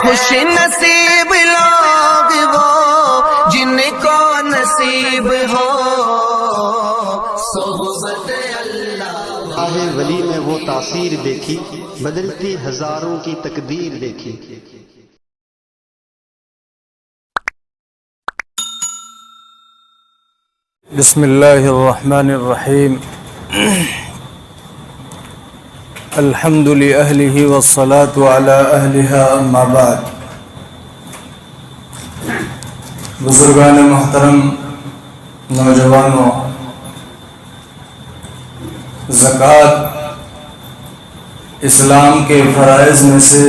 خوش نصیب لوگ وہ جن کو نصیب ہو صحبت اللہ۔ راہ ولی میں وہ تاثیر دیکھی، بدلتی ہزاروں کی تقدیر دیکھی۔ بسم اللہ الرحمن الرحیم۔ الحمد لأہلہ والصلاة علی اہلہا اما بعد۔ بزرگان محترم، نوجوانوں، زکوٰۃ اسلام کے فرائض میں سے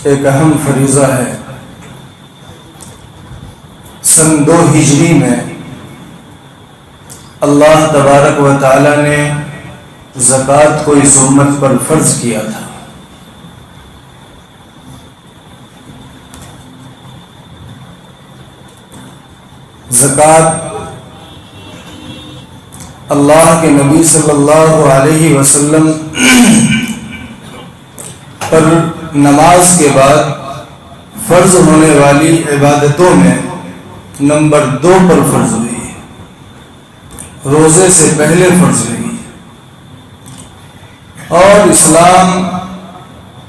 ایک اہم فریضہ ہے۔ سن 2 ہجری میں اللہ تبارک و تعالی نے زکوٰۃ کو اس امت پر فرض کیا تھا۔ زکوٰۃ اللہ کے نبی صلی اللہ علیہ وسلم پر نماز کے بعد فرض ہونے والی عبادتوں میں نمبر 2 پر فرض ہوئی، روزے سے پہلے فرض ہوئی۔ اور اسلام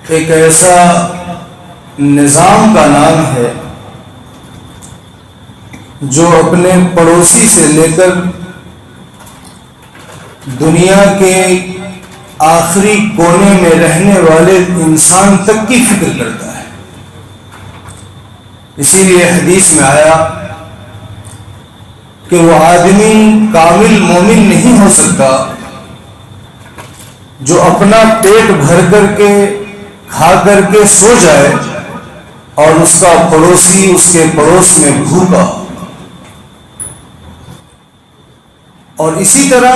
ایک ایسا نظام کا نام ہے جو اپنے پڑوسی سے لے کر دنیا کے آخری کونے میں رہنے والے انسان تک کی فکر کرتا ہے۔ اسی لیے حدیث میں آیا کہ وہ آدمی کامل مومن نہیں ہو سکتا جو اپنا پیٹ بھر کر کے کھا کر کے سو جائے اور اس کا پڑوسی اس کے پڑوس میں بھوکا ہو۔ اور اسی طرح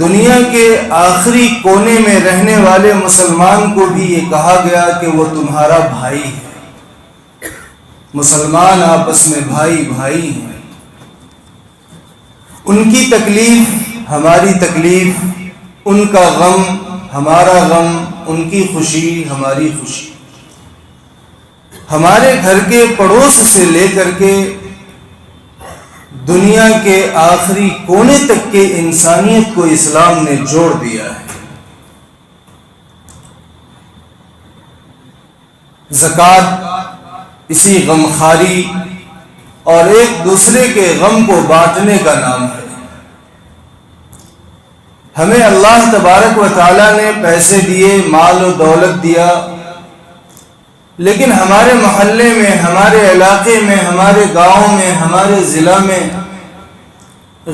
دنیا کے آخری کونے میں رہنے والے مسلمان کو بھی یہ کہا گیا کہ وہ تمہارا بھائی ہے۔ مسلمان آپس میں بھائی بھائی ہیں، ان کی تکلیف ہماری تکلیف، ان کا غم ہمارا غم، ان کی خوشی ہماری خوشی۔ ہمارے گھر کے پڑوس سے لے کر کے دنیا کے آخری کونے تک کے انسانیت کو اسلام نے جوڑ دیا ہے۔ زکوٰۃ اسی غمخواری اور ایک دوسرے کے غم کو بانٹنے کا نام ہے۔ ہمیں اللہ تبارک و تعالیٰ نے پیسے دیے، مال و دولت دیا، لیکن ہمارے محلے میں، ہمارے علاقے میں، ہمارے گاؤں میں، ہمارے ضلع میں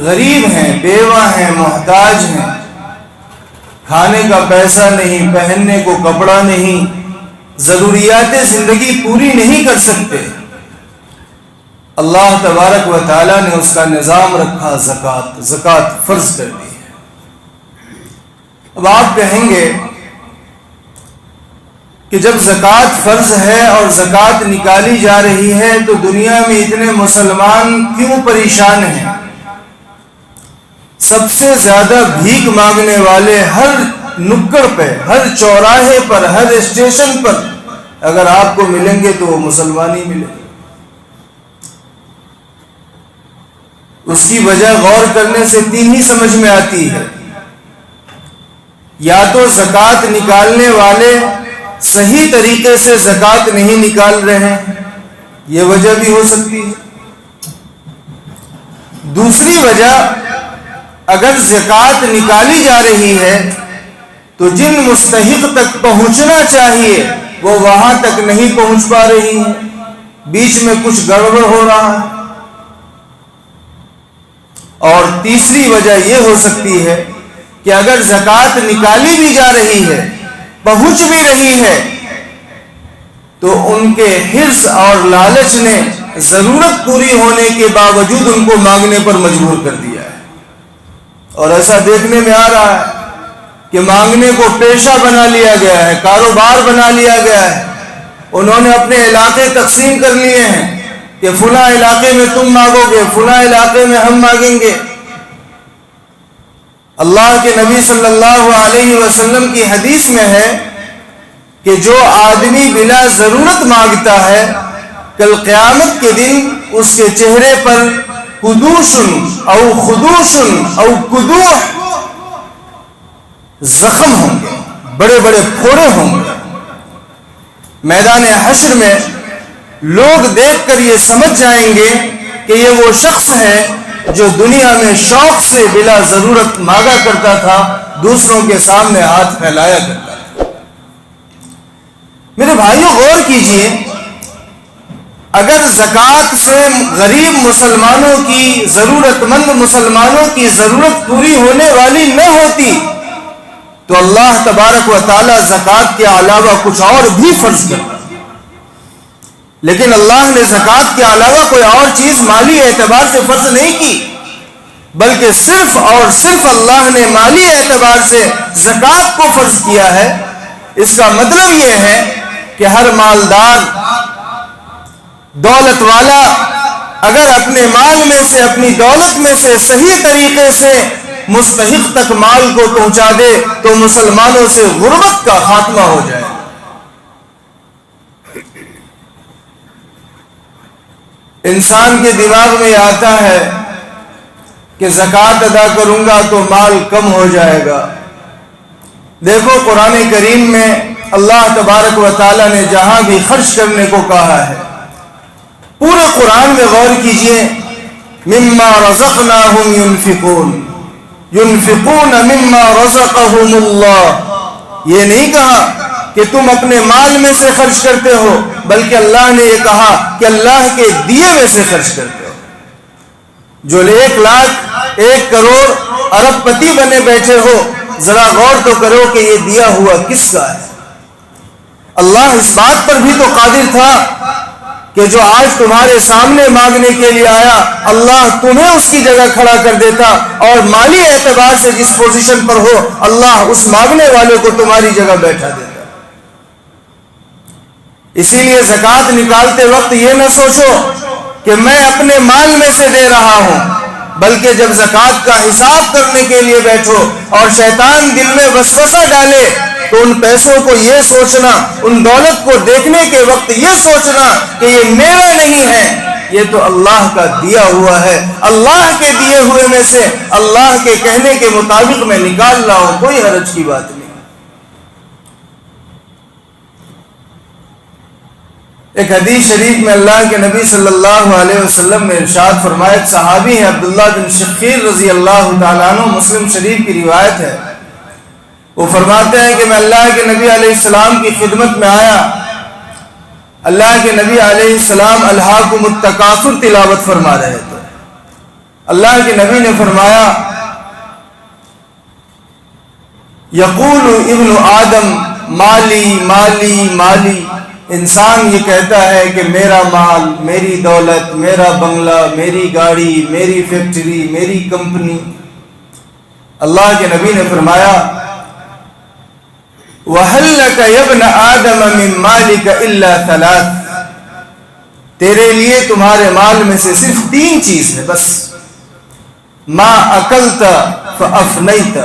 غریب ہیں، بیوہ ہیں، محتاج ہیں، کھانے کا پیسہ نہیں، پہننے کو کپڑا نہیں، ضروریات زندگی پوری نہیں کر سکتے۔ اللہ تبارک و تعالیٰ نے اس کا نظام رکھا، زکوٰۃ فرض کر دی ہے۔ اب آپ کہیں گے کہ جب زکوٰۃ فرض ہے اور زکوٰۃ نکالی جا رہی ہے تو دنیا میں اتنے مسلمان کیوں پریشان ہیں؟ سب سے زیادہ بھیک مانگنے والے ہر نکڑ پہ، ہر چوراہے پر، ہر اسٹیشن پر اگر آپ کو ملیں گے تو وہ مسلمان ہی ملیں گے۔ اس کی وجہ غور کرنے سے 3 ہی سمجھ میں آتی ہے۔ یا تو زکوٰۃ نکالنے والے صحیح طریقے سے زکوٰۃ نہیں نکال رہے ہیں، یہ وجہ بھی ہو سکتی ہے۔ دوسری وجہ، اگر زکوٰۃ نکالی جا رہی ہے تو جن مستحق تک پہنچنا چاہیے وہ وہاں تک نہیں پہنچ پا رہی ہیں، بیچ میں کچھ گڑبڑ ہو رہا ہے۔ اور تیسری وجہ یہ ہو سکتی ہے کہ اگر زکوٰۃ نکالی بھی جا رہی ہے، پہنچ بھی رہی ہے، تو ان کے حرص اور لالچ نے ضرورت پوری ہونے کے باوجود ان کو مانگنے پر مجبور کر دیا ہے۔ اور ایسا دیکھنے میں آ رہا ہے کہ مانگنے کو پیشہ بنا لیا گیا ہے، کاروبار بنا لیا گیا ہے۔ انہوں نے اپنے علاقے تقسیم کر لیے ہیں کہ فلاں علاقے میں تم مانگو گے، فلاں علاقے میں ہم مانگیں گے۔ اللہ کے نبی صلی اللہ علیہ وسلم کی حدیث میں ہے کہ جو آدمی بلا ضرورت مانگتا ہے کل قیامت کے دن اس کے چہرے پر قدوش او خدوش او قدوح زخم ہوں گے، بڑے بڑے پھوڑے ہوں گے۔ میدان حشر میں لوگ دیکھ کر یہ سمجھ جائیں گے کہ یہ وہ شخص ہے جو دنیا میں شوق سے بلا ضرورت مانگا کرتا تھا، دوسروں کے سامنے ہاتھ پھیلایا کرتا تھا۔ میرے بھائیوں غور کیجئے، اگر زکوٰۃ سے غریب مسلمانوں کی، ضرورت مند مسلمانوں کی ضرورت پوری ہونے والی نہ ہوتی تو اللہ تبارک و تعالی زکوٰۃ کے علاوہ کچھ اور بھی فرض کرتا، لیکن اللہ نے زکوٰۃ کے علاوہ کوئی اور چیز مالی اعتبار سے فرض نہیں کی، بلکہ صرف اور صرف اللہ نے مالی اعتبار سے زکوٰۃ کو فرض کیا ہے۔ اس کا مطلب یہ ہے کہ ہر مالدار، دولت والا اگر اپنے مال میں سے، اپنی دولت میں سے صحیح طریقے سے مستحق تک مال کو پہنچا دے تو مسلمانوں سے غربت کا خاتمہ ہو جائے۔ انسان کے دماغ میں آتا ہے کہ زکوٰۃ ادا کروں گا تو مال کم ہو جائے گا۔ دیکھو قرآن کریم میں اللہ تبارک و تعالی نے جہاں بھی خرچ کرنے کو کہا ہے، پورے قرآن میں غور کیجئے، مما رزقناہم ينفقون ينفقون مما رزقهم اللہ، یہ نہیں کہا کہ تم اپنے مال میں سے خرچ کرتے ہو، بلکہ اللہ نے یہ کہا کہ اللہ کے دیے میں سے خرچ کرتے ہو۔ جو 1 لاکھ 1 کروڑ ارب پتی بنے بیٹھے ہو، ذرا غور تو کرو کہ یہ دیا ہوا کس کا ہے۔ اللہ اس بات پر بھی تو قادر تھا کہ جو آج تمہارے سامنے مانگنے کے لیے آیا، اللہ تمہیں اس کی جگہ کھڑا کر دیتا، اور مالی اعتبار سے جس پوزیشن پر ہو اللہ اس مانگنے والے کو تمہاری جگہ بیٹھا دیتا۔ اسی لیے زکوٰۃ نکالتے وقت یہ نہ سوچو کہ میں اپنے مال میں سے دے رہا ہوں، بلکہ جب زکوٰۃ کا حساب کرنے کے لیے بیٹھو اور شیطان دل میں وسوسہ ڈالے تو ان پیسوں کو یہ سوچنا، ان دولت کو دیکھنے کے وقت یہ سوچنا کہ یہ میرا نہیں ہے، یہ تو اللہ کا دیا ہوا ہے، اللہ کے دیے ہوئے میں سے اللہ کے کہنے کے مطابق میں نکال رہا ہوں، کوئی حرج کی بات نہیں۔ ایک حدیث شریف میں اللہ کے نبی صلی اللہ علیہ وسلم نے ارشاد فرمایا، ایک صحابی ہے عبداللہ بن شخیر رضی اللہ تعالیٰ عنہ، مسلم شریف کی روایت ہے، وہ فرماتے ہیں کہ میں اللہ کے نبی علیہ السلام کی خدمت میں آیا، اللہ کے نبی علیہ السلام الہاکم التکاثر تلاوت فرما رہے تھے۔ اللہ کے نبی نے فرمایا، یقول ابن آدم مالی مالی مالی، انسان یہ کہتا ہے کہ میرا مال، میری دولت، میرا بنگلہ، میری گاڑی، میری فیکٹری، میری کمپنی۔ اللہ کے نبی نے فرمایا، وَهَلْ لَكَ يَا ابْنَ آدَمَ مِن مَالِكَ إِلَّا ثَلَاث، تیرے لیے تمہارے مال میں سے صرف 3 چیز ہے بس، مَا أَكَلْتَ فَأَفْنَيْتَ،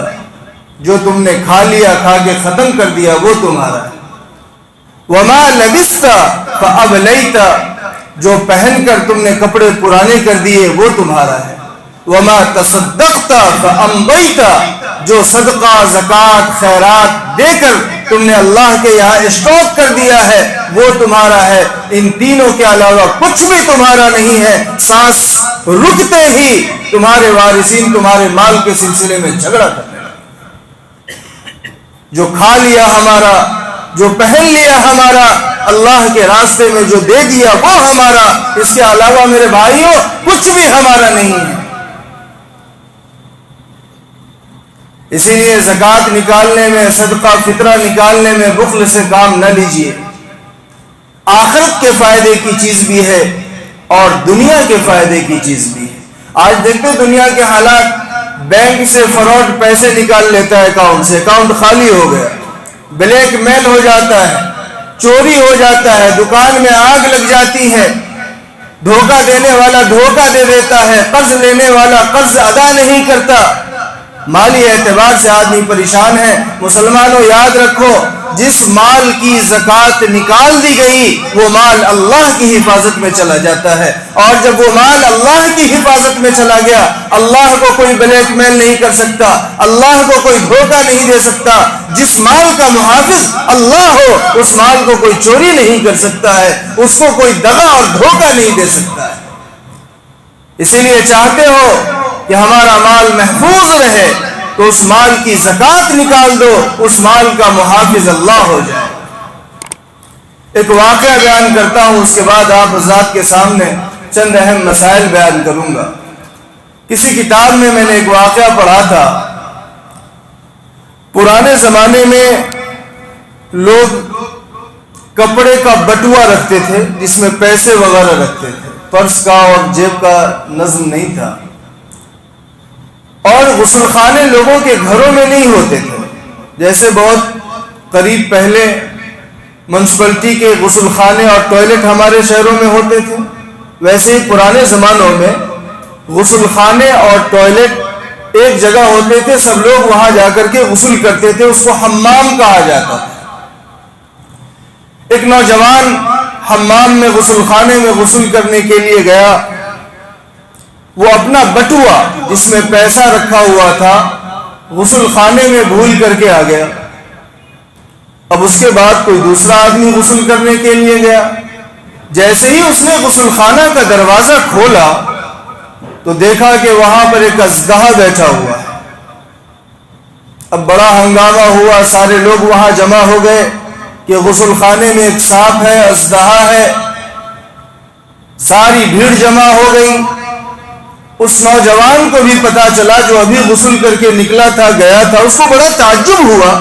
جو تم نے کھا لیا، کھا کے ختم کر دیا، وہ تمہارا ہے، وَمَا لَبِسْتَ فَأَبْلَيْتَ، جو پہن کر تم نے کپڑے پرانے کر دیے وہ تمہارا ہے، وَمَا تَصَدَّقْتَ فَأَمْضَيْتَ، جو صدقہ، زکوٰۃ، خیرات دے کر تم نے اللہ کے یہاں اسٹاک کر دیا ہے وہ تمہارا ہے۔ ان تینوں کے علاوہ کچھ بھی تمہارا نہیں ہے۔ سانس رکتے ہی تمہارے وارثین تمہارے مال کے سلسلے میں جھگڑا کرنے لگے۔ جو کھا لیا ہمارا، جو پہن لیا ہمارا، اللہ کے راستے میں جو دے دیا وہ ہمارا، اس کے علاوہ میرے بھائیوں کچھ بھی ہمارا نہیں ہے۔ اسی لیے زکوٰۃ نکالنے میں، صدقہ فطرہ نکالنے میں بخل سے کام نہ لیجیے۔ آخرت کے فائدے کی چیز بھی ہے اور دنیا کے فائدے کی چیز بھی ہے۔ آج دیکھتے دنیا کے حالات، بینک سے فراڈ پیسے نکال لیتا ہے اکاؤنٹ سے، اکاؤنٹ خالی ہو گیا، بلیک میل ہو جاتا ہے، چوری ہو جاتا ہے، دکان میں آگ لگ جاتی ہے، دھوکہ دینے والا دھوکہ دے دیتا ہے، قرض لینے والا قرض ادا نہیں کرتا، مالی اعتبار سے آدمی پریشان ہے۔ مسلمانوں یاد رکھو، جس مال کی زکوٰۃ نکال دی گئی وہ مال اللہ کی حفاظت میں چلا جاتا ہے، اور جب وہ مال اللہ کی حفاظت میں چلا گیا، اللہ کو کوئی بلیک میل نہیں کر سکتا، اللہ کو کوئی دھوکہ نہیں دے سکتا۔ جس مال کا محافظ اللہ ہو اس مال کو کوئی چوری نہیں کر سکتا ہے، اس کو کوئی دغا اور دھوکہ نہیں دے سکتا ہے۔ اسی لیے چاہتے ہو کہ ہمارا مال محفوظ رہے تو اس مال کی زکوٰۃ نکال دو، اس مال کا محافظ اللہ ہو جائے۔ ایک واقعہ بیان کرتا ہوں، اس کے بعد آپ حضرات کے سامنے چند اہم مسائل بیان کروں گا۔ کسی کتاب میں نے ایک واقعہ پڑھا تھا، پرانے زمانے میں لوگ کپڑے کا بٹوا رکھتے تھے جس میں پیسے وغیرہ رکھتے تھے، پرس کا اور جیب کا نظم نہیں تھا، اور غسل خانے لوگوں کے گھروں میں نہیں ہوتے تھے۔ جیسے بہت قریب پہلے میونسپلٹی کے غسل خانے اور ٹوائلٹ ہمارے شہروں میں ہوتے تھے، ویسے ہی پرانے زمانوں میں غسل خانے اور ٹوائلٹ ایک جگہ ہوتے تھے، سب لوگ وہاں جا کر کے غسل کرتے تھے، اس کو حمام کہا جاتا تھا۔ ایک نوجوان حمام میں غسل خانے میں غسل کرنے کے لیے گیا، وہ اپنا بٹوا جس میں پیسہ رکھا ہوا تھا غسل خانے میں بھول کر کے آ گیا۔ اب اس کے بعد کوئی دوسرا آدمی غسل کرنے کے لیے گیا، جیسے ہی اس نے غسل خانہ کا دروازہ کھولا تو دیکھا کہ وہاں پر ایک اژدہا بیٹھا ہوا ہے۔ اب بڑا ہنگامہ ہوا، سارے لوگ وہاں جمع ہو گئے کہ غسل خانے میں ایک سانپ ہے، اژدہا ہے، ساری بھیڑ جمع ہو گئی۔ اس نوجوان کو بھی پتا چلا جو ابھی غسل کر کے نکلا تھا، گیا تھا، اس کو بڑا تعجب ہوا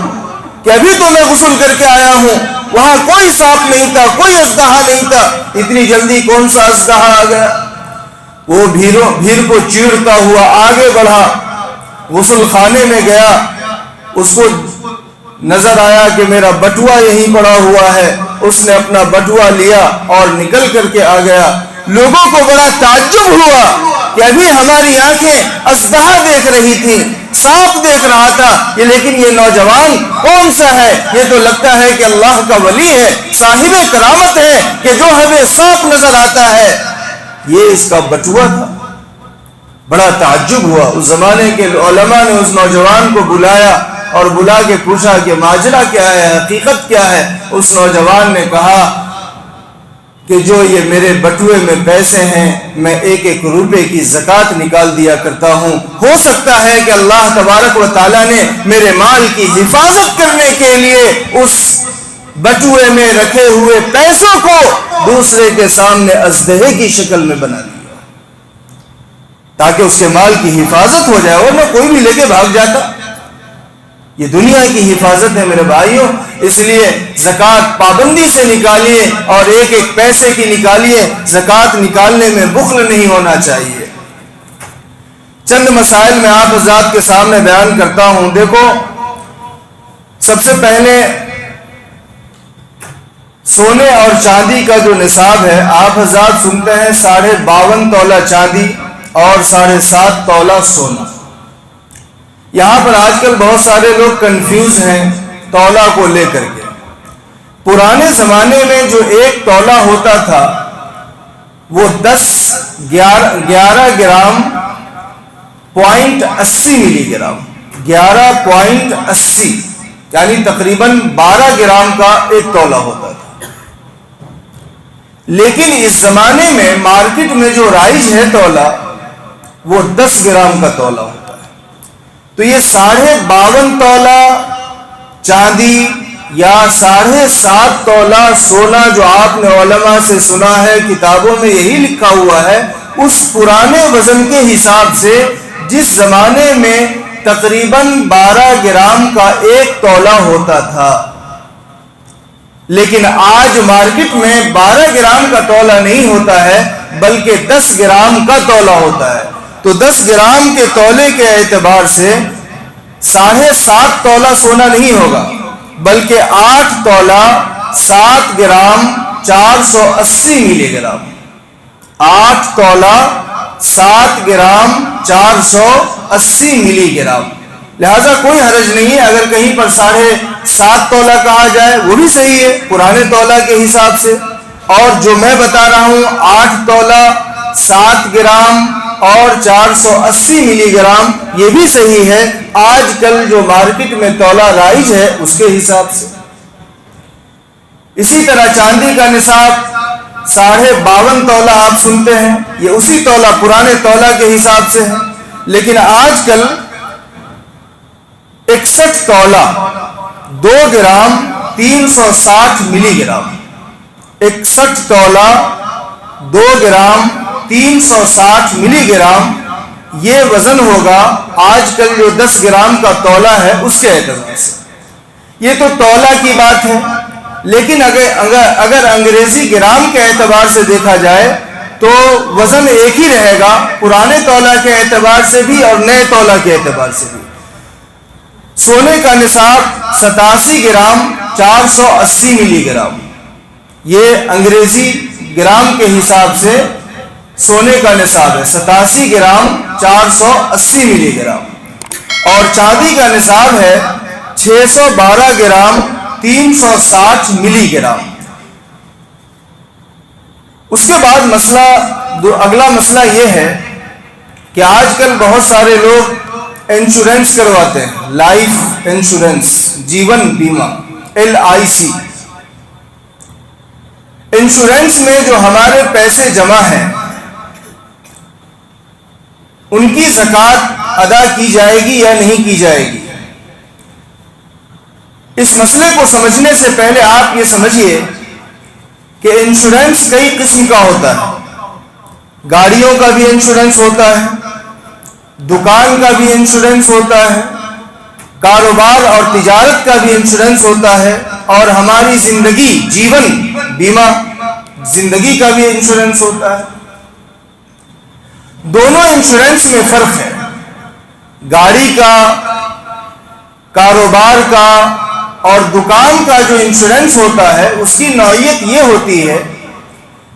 کہ ابھی تو میں غسل کر کے آیا ہوں، وہاں کوئی سانپ نہیں تھا، کوئی اژدہا نہیں تھا، اتنی جلدی کون سا اژدہا آ گیا؟ وہ بھیڑ کو چیرتا ہوا آگے بڑھا، غسل خانے میں گیا، اس کو نظر آیا کہ میرا بٹوا یہیں پڑا ہوا ہے، اس نے اپنا بٹوا لیا اور نکل کر کے آ گیا۔ لوگوں کو بڑا تعجب ہوا کہ ابھی ہماری آنکھیں اژدہا دیکھ رہی تھی، سانپ دیکھ رہا تھا، لیکن یہ نوجوان کون سا ہے؟ یہ تو لگتا ہے کہ اللہ کا ولی ہے، صاحب کرامت ہے کہ جو ہمیں سانپ نظر آتا ہے، یہ اس کا بٹوا تھا۔ بڑا تعجب ہوا۔ اس زمانے کے علماء نے اس نوجوان کو بلایا اور بلا کے پوچھا کہ ماجرا کیا ہے، حقیقت کیا ہے؟ اس نوجوان نے کہا کہ جو یہ میرے بٹوے میں پیسے ہیں، میں 1-1 روپے کی زکوٰۃ نکال دیا کرتا ہوں، ہو سکتا ہے کہ اللہ تبارک و تعالیٰ نے میرے مال کی حفاظت کرنے کے لیے اس بٹوے میں رکھے ہوئے پیسوں کو دوسرے کے سامنے اژدہے کی شکل میں بنا دیا تاکہ اس کے مال کی حفاظت ہو جائے، ورنہ کوئی بھی لے کے بھاگ جاتا۔ یہ دنیا کی حفاظت ہے میرے بھائیوں، اس لیے زکوٰۃ پابندی سے نکالیے اور 1-1 پیسے کی نکالیے، زکوٰۃ نکالنے میں بخل نہیں ہونا چاہیے۔ چند مسائل میں آپ حضرات کے سامنے بیان کرتا ہوں۔ دیکھو، سب سے پہلے سونے اور چاندی کا جو نصاب ہے، آپ حضرات سنتے ہیں 52.5 تولہ چاندی اور 7.5 تولہ سونا۔ یہاں پر آج کل بہت سارے لوگ کنفیوز ہیں تولہ کو لے کر کے۔ پرانے زمانے میں جو 1 تولہ ہوتا تھا وہ 11 گرام .80 ملی گرام، 11.80 یعنی تقریباً 12 گرام کا 1 تولہ ہوتا تھا۔ لیکن اس زمانے میں مارکیٹ میں جو رائج ہے تولہ، وہ 10 گرام کا تولہ ہوتا ہے۔ تو یہ 52.5 تولہ چاندی یا 7.5 تولہ سونا جو آپ نے علماء سے سنا ہے، کتابوں میں یہی لکھا ہوا ہے، اس پرانے وزن کے حساب سے جس زمانے میں تقریباً 12 گرام کا 1 تولہ ہوتا تھا، لیکن آج مارکیٹ میں 12 گرام کا تولہ نہیں ہوتا ہے بلکہ 10 گرام کا تولہ ہوتا ہے۔ تو 10 گرام کے تولے کے اعتبار سے 7.5 تولہ سونا نہیں ہوگا بلکہ 8 تولہ 7 گرام 480 ملی گرام، 8 تولہ 7 گرام 480 ملی گرام، لہذا کوئی حرج نہیں ہے اگر کہیں پر 7.5 تولہ کہا جائے، وہ بھی صحیح ہے پرانے تولہ کے حساب سے، اور جو میں بتا رہا ہوں 8 تولہ 7 گرام اور 480 ملی گرام، یہ بھی صحیح ہے آج کل جو مارکیٹ میں تولہ رائج ہے اس کے حساب سے۔ اسی طرح چاندی کا نصاب 52.5 تولہ آپ سنتے ہیں، یہ اسی تولہ پرانے تولہ کے حساب سے ہے، لیکن آج کل 61 تولہ 2 گرام 360 ملی گرام، 61 تولہ 2 گرام 360 ملی گرام یہ وزن ہوگا آج کل جو 10 گرام کا تولہ ہے اس کے اعتبار سے۔ یہ تو تولہ کی بات ہے، لیکن اگر انگریزی گرام کے اعتبار سے دیکھا جائے تو وزن ایک ہی رہے گا، پرانے تولہ کے اعتبار سے بھی اور نئے تولہ کے اعتبار سے بھی۔ سونے کا نصاب 87 گرام 480 ملی گرام، یہ انگریزی گرام کے حساب سے سونے کا نصاب ہے 87 گرام 480 ملی گرام، اور چاندی کا نصاب ہے 612 گرام 360 ملی گرام۔ اس کے بعد اگلا مسئلہ یہ ہے کہ آج کل بہت سارے لوگ انشورنس کرواتے ہیں، لائف انشورنس، جیون بیمہ LIC۔ انشورنس میں جو ہمارے پیسے جمع ہیں ان کی زکوٰۃ ادا کی جائے گی یا نہیں کی جائے گی؟ اس مسئلے کو سمجھنے سے پہلے آپ یہ سمجھیے کہ انشورنس کئی قسم کا ہوتا ہے۔ گاڑیوں کا بھی انشورنس ہوتا ہے، دکان کا بھی انشورنس ہوتا ہے، کاروبار اور تجارت کا بھی انشورنس ہوتا ہے، اور ہماری زندگی جیون بیمہ زندگی کا بھی انشورنس ہوتا ہے۔ دونوں انشورنس میں فرق ہے۔ گاڑی کا، کاروبار کا اور دکان کا جو انشورنس ہوتا ہے اس کی نوعیت یہ ہوتی ہے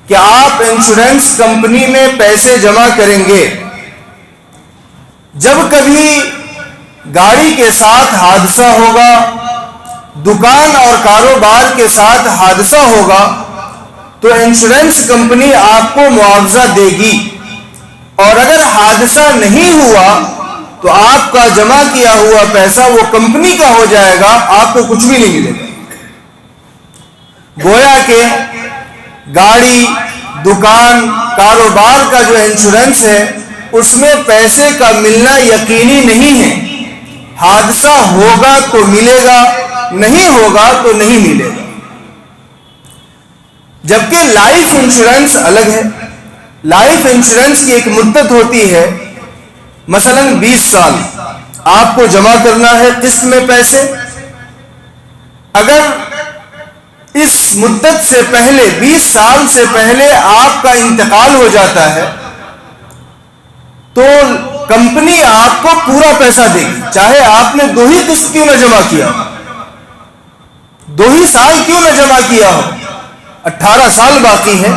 کہ آپ انشورنس کمپنی میں پیسے جمع کریں گے، جب کبھی گاڑی کے ساتھ حادثہ ہوگا، دکان اور کاروبار کے ساتھ حادثہ ہوگا تو انشورنس کمپنی آپ کو معاوضہ دے گی، اور اگر حادثہ نہیں ہوا تو آپ کا جمع کیا ہوا پیسہ وہ کمپنی کا ہو جائے گا، آپ کو کچھ بھی نہیں ملے گا۔ گویا کہ گاڑی، دکان، کاروبار کا جو انشورنس ہے اس میں پیسے کا ملنا یقینی نہیں ہے، حادثہ ہوگا تو ملے گا، نہیں ہوگا تو نہیں ملے گا۔ جبکہ لائف انشورنس الگ ہے۔ لائف انشورنس کی ایک مدت ہوتی ہے، مثلا 20 سال آپ کو جمع کرنا ہے قسط میں پیسے۔ اگر اس مدت سے پہلے 20 سال سے پہلے آپ کا انتقال ہو جاتا ہے تو کمپنی آپ کو پورا پیسہ دے گی، چاہے آپ نے 2 ہی قسط کیوں نہ جمع کیا ہو، 2 ہی سال کیوں نہ جمع کیا ہو، 18 سال باقی ہے،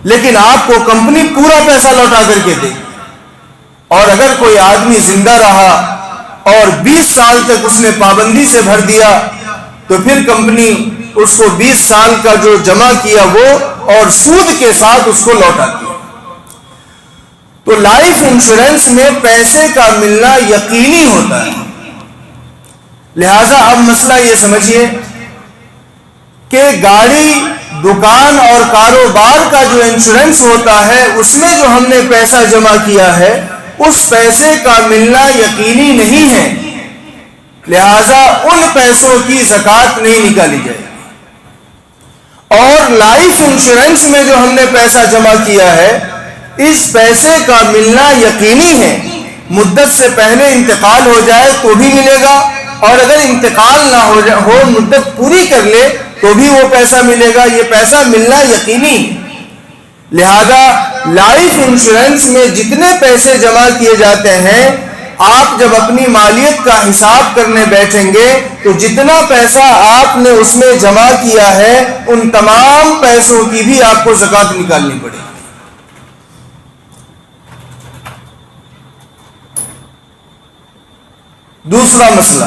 لیکن آپ کو کمپنی پورا پیسہ لوٹا کر کے دے گی۔ اور اگر کوئی آدمی زندہ رہا اور 20 سال تک اس نے پابندی سے بھر دیا تو پھر کمپنی اس کو 20 سال کا جو جمع کیا وہ اور سود کے ساتھ اس کو لوٹاتی ہے۔ تو لائف انشورنس میں پیسے کا ملنا یقینی ہوتا ہے۔ لہذا اب مسئلہ یہ سمجھیے کہ گاڑی، دکان اور کاروبار کا جو انشورنس ہوتا ہے اس میں جو ہم نے پیسہ جمع کیا ہے اس پیسے کا ملنا یقینی نہیں ہے، لہذا ان پیسوں کی زکوٰۃ نہیں نکالی جائے گی۔ اور لائف انشورنس میں جو ہم نے پیسہ جمع کیا ہے اس پیسے کا ملنا یقینی ہے، مدت سے پہلے انتقال ہو جائے تو بھی ملے گا، اور اگر انتقال نہ ہو مدت پوری کر لے تو بھی وہ پیسہ ملے گا، یہ پیسہ ملنا یقینی ہے۔ لہذا لائف انشورنس میں جتنے پیسے جمع کیے جاتے ہیں آپ جب اپنی مالیت کا حساب کرنے بیٹھیں گے تو جتنا پیسہ آپ نے اس میں جمع کیا ہے ان تمام پیسوں کی بھی آپ کو زکوٰۃ نکالنی پڑے گی۔ دوسرا مسئلہ،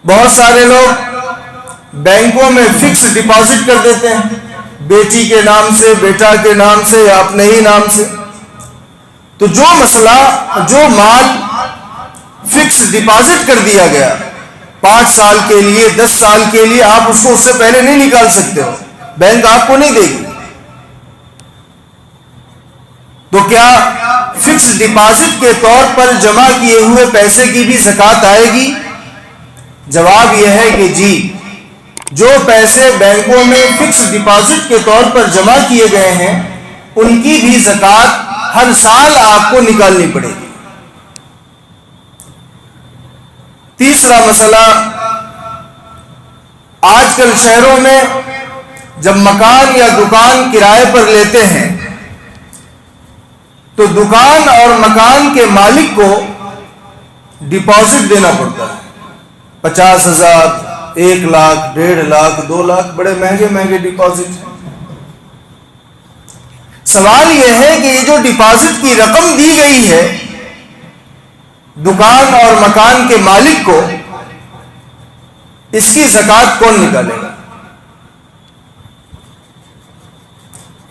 بہت سارے لوگ بینکوں میں فکس ڈپازٹ کر دیتے ہیں، بیٹی کے نام سے، بیٹا کے نام سے یا اپنے ہی نام سے. تو جو مال فکس ڈپازٹ کر دیا گیا 5 سال کے لیے، 10 سال کے لیے، آپ اس کو اس سے پہلے نہیں نکال سکتے ہو، بینک آپ کو نہیں دے گی. تو کیا فکس ڈپازٹ کے طور پر جمع کیے ہوئے پیسے کی بھی زکوٰۃ آئے گی؟ جواب یہ ہے کہ جی، جو پیسے بینکوں میں فکس ڈپازٹ کے طور پر جمع کیے گئے ہیں ان کی بھی زکوٰۃ ہر سال آپ کو نکالنی پڑے گی. تیسرا مسئلہ، آج کل شہروں میں جب مکان یا دکان کرائے پر لیتے ہیں تو دکان اور مکان کے مالک کو ڈپازٹ دینا پڑتا ہے. 50,000، 1 لاکھ، 1.5 لاکھ، 2 لاکھ، بڑے مہنگے ڈپازٹ ہیں. سوال یہ ہے کہ یہ جو ڈپازٹ کی رقم دی گئی ہے دکان اور مکان کے مالک کو، اس کی زکوٰۃ کون نکالے گا؟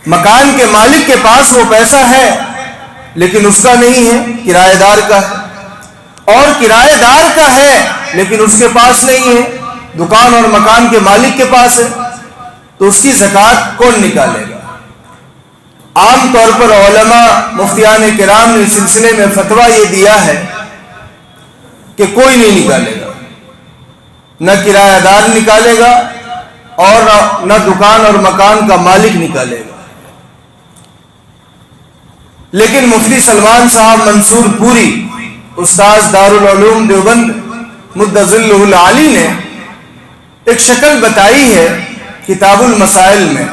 مکان کے مالک کے پاس وہ پیسہ ہے لیکن اس کا نہیں ہے، کرایہ دار کا ہے، اور کرایہ دار کا ہے لیکن اس کے پاس نہیں ہے، دکان اور مکان کے مالک کے پاس ہے، تو اس کی زکوٰۃ کون نکالے گا؟ عام طور پر علماء مفتیان کرام نے اس سلسلے میں فتویٰ یہ دیا ہے کہ کوئی نہیں نکالے گا، نہ کرایہ دار نکالے گا اور نہ دکان اور مکان کا مالک نکالے گا. لیکن مفتی سلمان صاحب منصور پوری، استاذ دارالعلوم دیوبند مد ظلہ العالی، نے ایک شکل بتائی ہے کتاب المسائل میں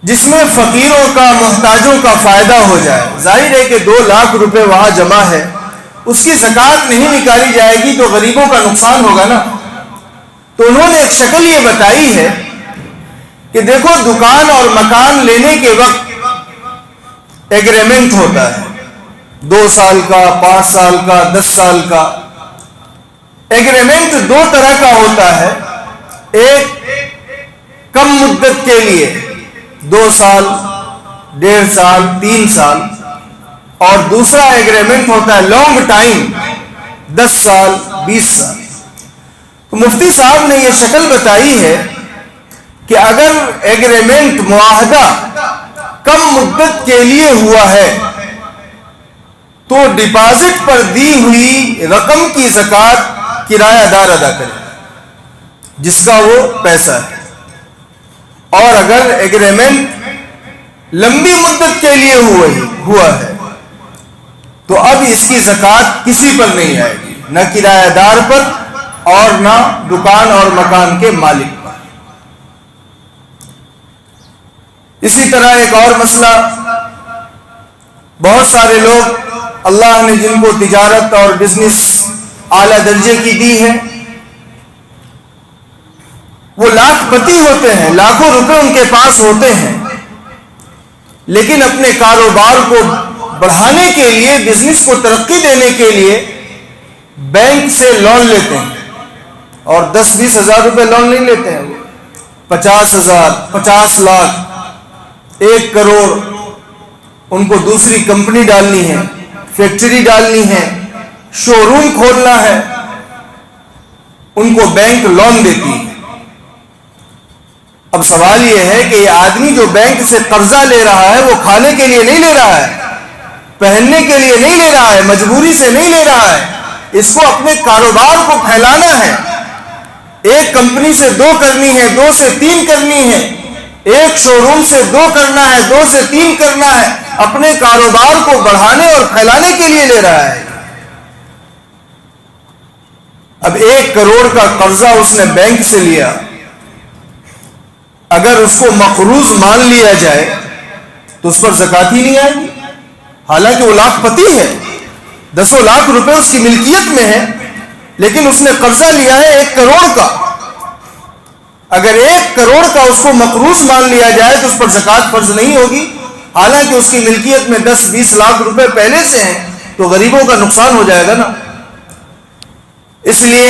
جس میں فقیروں کا، محتاجوں کا فائدہ ہو جائے. ظاہر ہے کہ 2 لاکھ روپے وہاں جمع ہے، اس کی زکوٰۃ نہیں نکالی جائے گی تو غریبوں کا نقصان ہوگا نا. تو انہوں نے ایک شکل یہ بتائی ہے کہ دیکھو، دکان اور مکان لینے کے وقت ایگریمنٹ ہوتا ہے، 2 سال کا، 5 سال کا، 10 سال کا. ایگریمنٹ 2 طرح کا ہوتا ہے، ایک کم مدت کے لیے 2 سال، 1.5 سال، 3 سال، اور دوسرا ایگریمنٹ ہوتا ہے لانگ ٹائم، 10 سال، 20 سال. تو مفتی صاحب نے یہ شکل بتائی ہے کہ اگر ایگریمنٹ، معاہدہ کم مدت کے لیے ہوا ہے تو ڈپازٹ پر دی ہوئی رقم کی زکوٰۃ کرایہ دار ادا کرے جس کا وہ پیسہ ہے. اور اگر ایگریمنٹ لمبی مدت کے لیے ہوا ہے تو اب اس کی زکوٰۃ کسی پر نہیں آئے گی، نہ کرایہ دار پر اور نہ دکان اور مکان کے مالک پر. اسی طرح ایک اور مسئلہ، بہت سارے لوگ اللہ نے جن کو تجارت اور بزنس اعلیٰ درجے کی دی ہے، وہ لاکھ پتی ہوتے ہیں، لاکھوں روپے ان کے پاس ہوتے ہیں، لیکن اپنے کاروبار کو بڑھانے کے لیے، بزنس کو ترقی دینے کے لیے بینک سے لون لیتے ہیں، اور 10-20 ہزار روپے لون نہیں لیتے ہیں، 50,000، 50 لاکھ، 1 کروڑ ان کو دوسری کمپنی ڈالنی ہے، فیکٹری ڈالنی ہے، شو روم کھولنا ہے، ان کو بینک لون دیتی ہے. اب سوال یہ ہے کہ یہ آدمی جو بینک سے قرضہ لے رہا ہے وہ کھانے کے لیے نہیں لے رہا ہے، پہننے کے لیے نہیں لے رہا ہے، مجبوری سے نہیں لے رہا ہے، اس کو اپنے کاروبار کو پھیلانا ہے. 1 کمپنی سے 2 کرنی ہے، 2 سے 3 کرنی ہے، 1 شو روم سے 2 کرنا ہے، 2 سے 3 کرنا ہے، اپنے کاروبار کو بڑھانے اور پھیلانے کے لیے لے رہا ہے. اب 1 کروڑ کا قرضہ اس نے بینک سے لیا، اگر اس کو مقروض مان لیا جائے تو اس پر زکوٰۃ ہی نہیں آئے گی، حالانکہ وہ لاکھ پتی ہے، 10 لاکھ روپے اس کی ملکیت میں ہے، لیکن اس نے قرضہ لیا ہے 1 کروڑ کا. اگر 1 کروڑ کا اس کو مقروض مان لیا جائے تو اس پر زکوٰۃ فرض نہیں ہوگی، حالانکہ اس کی ملکیت میں 10-20 لاکھ روپے پہلے سے ہیں، تو غریبوں کا نقصان ہو جائے گا نا. اس لیے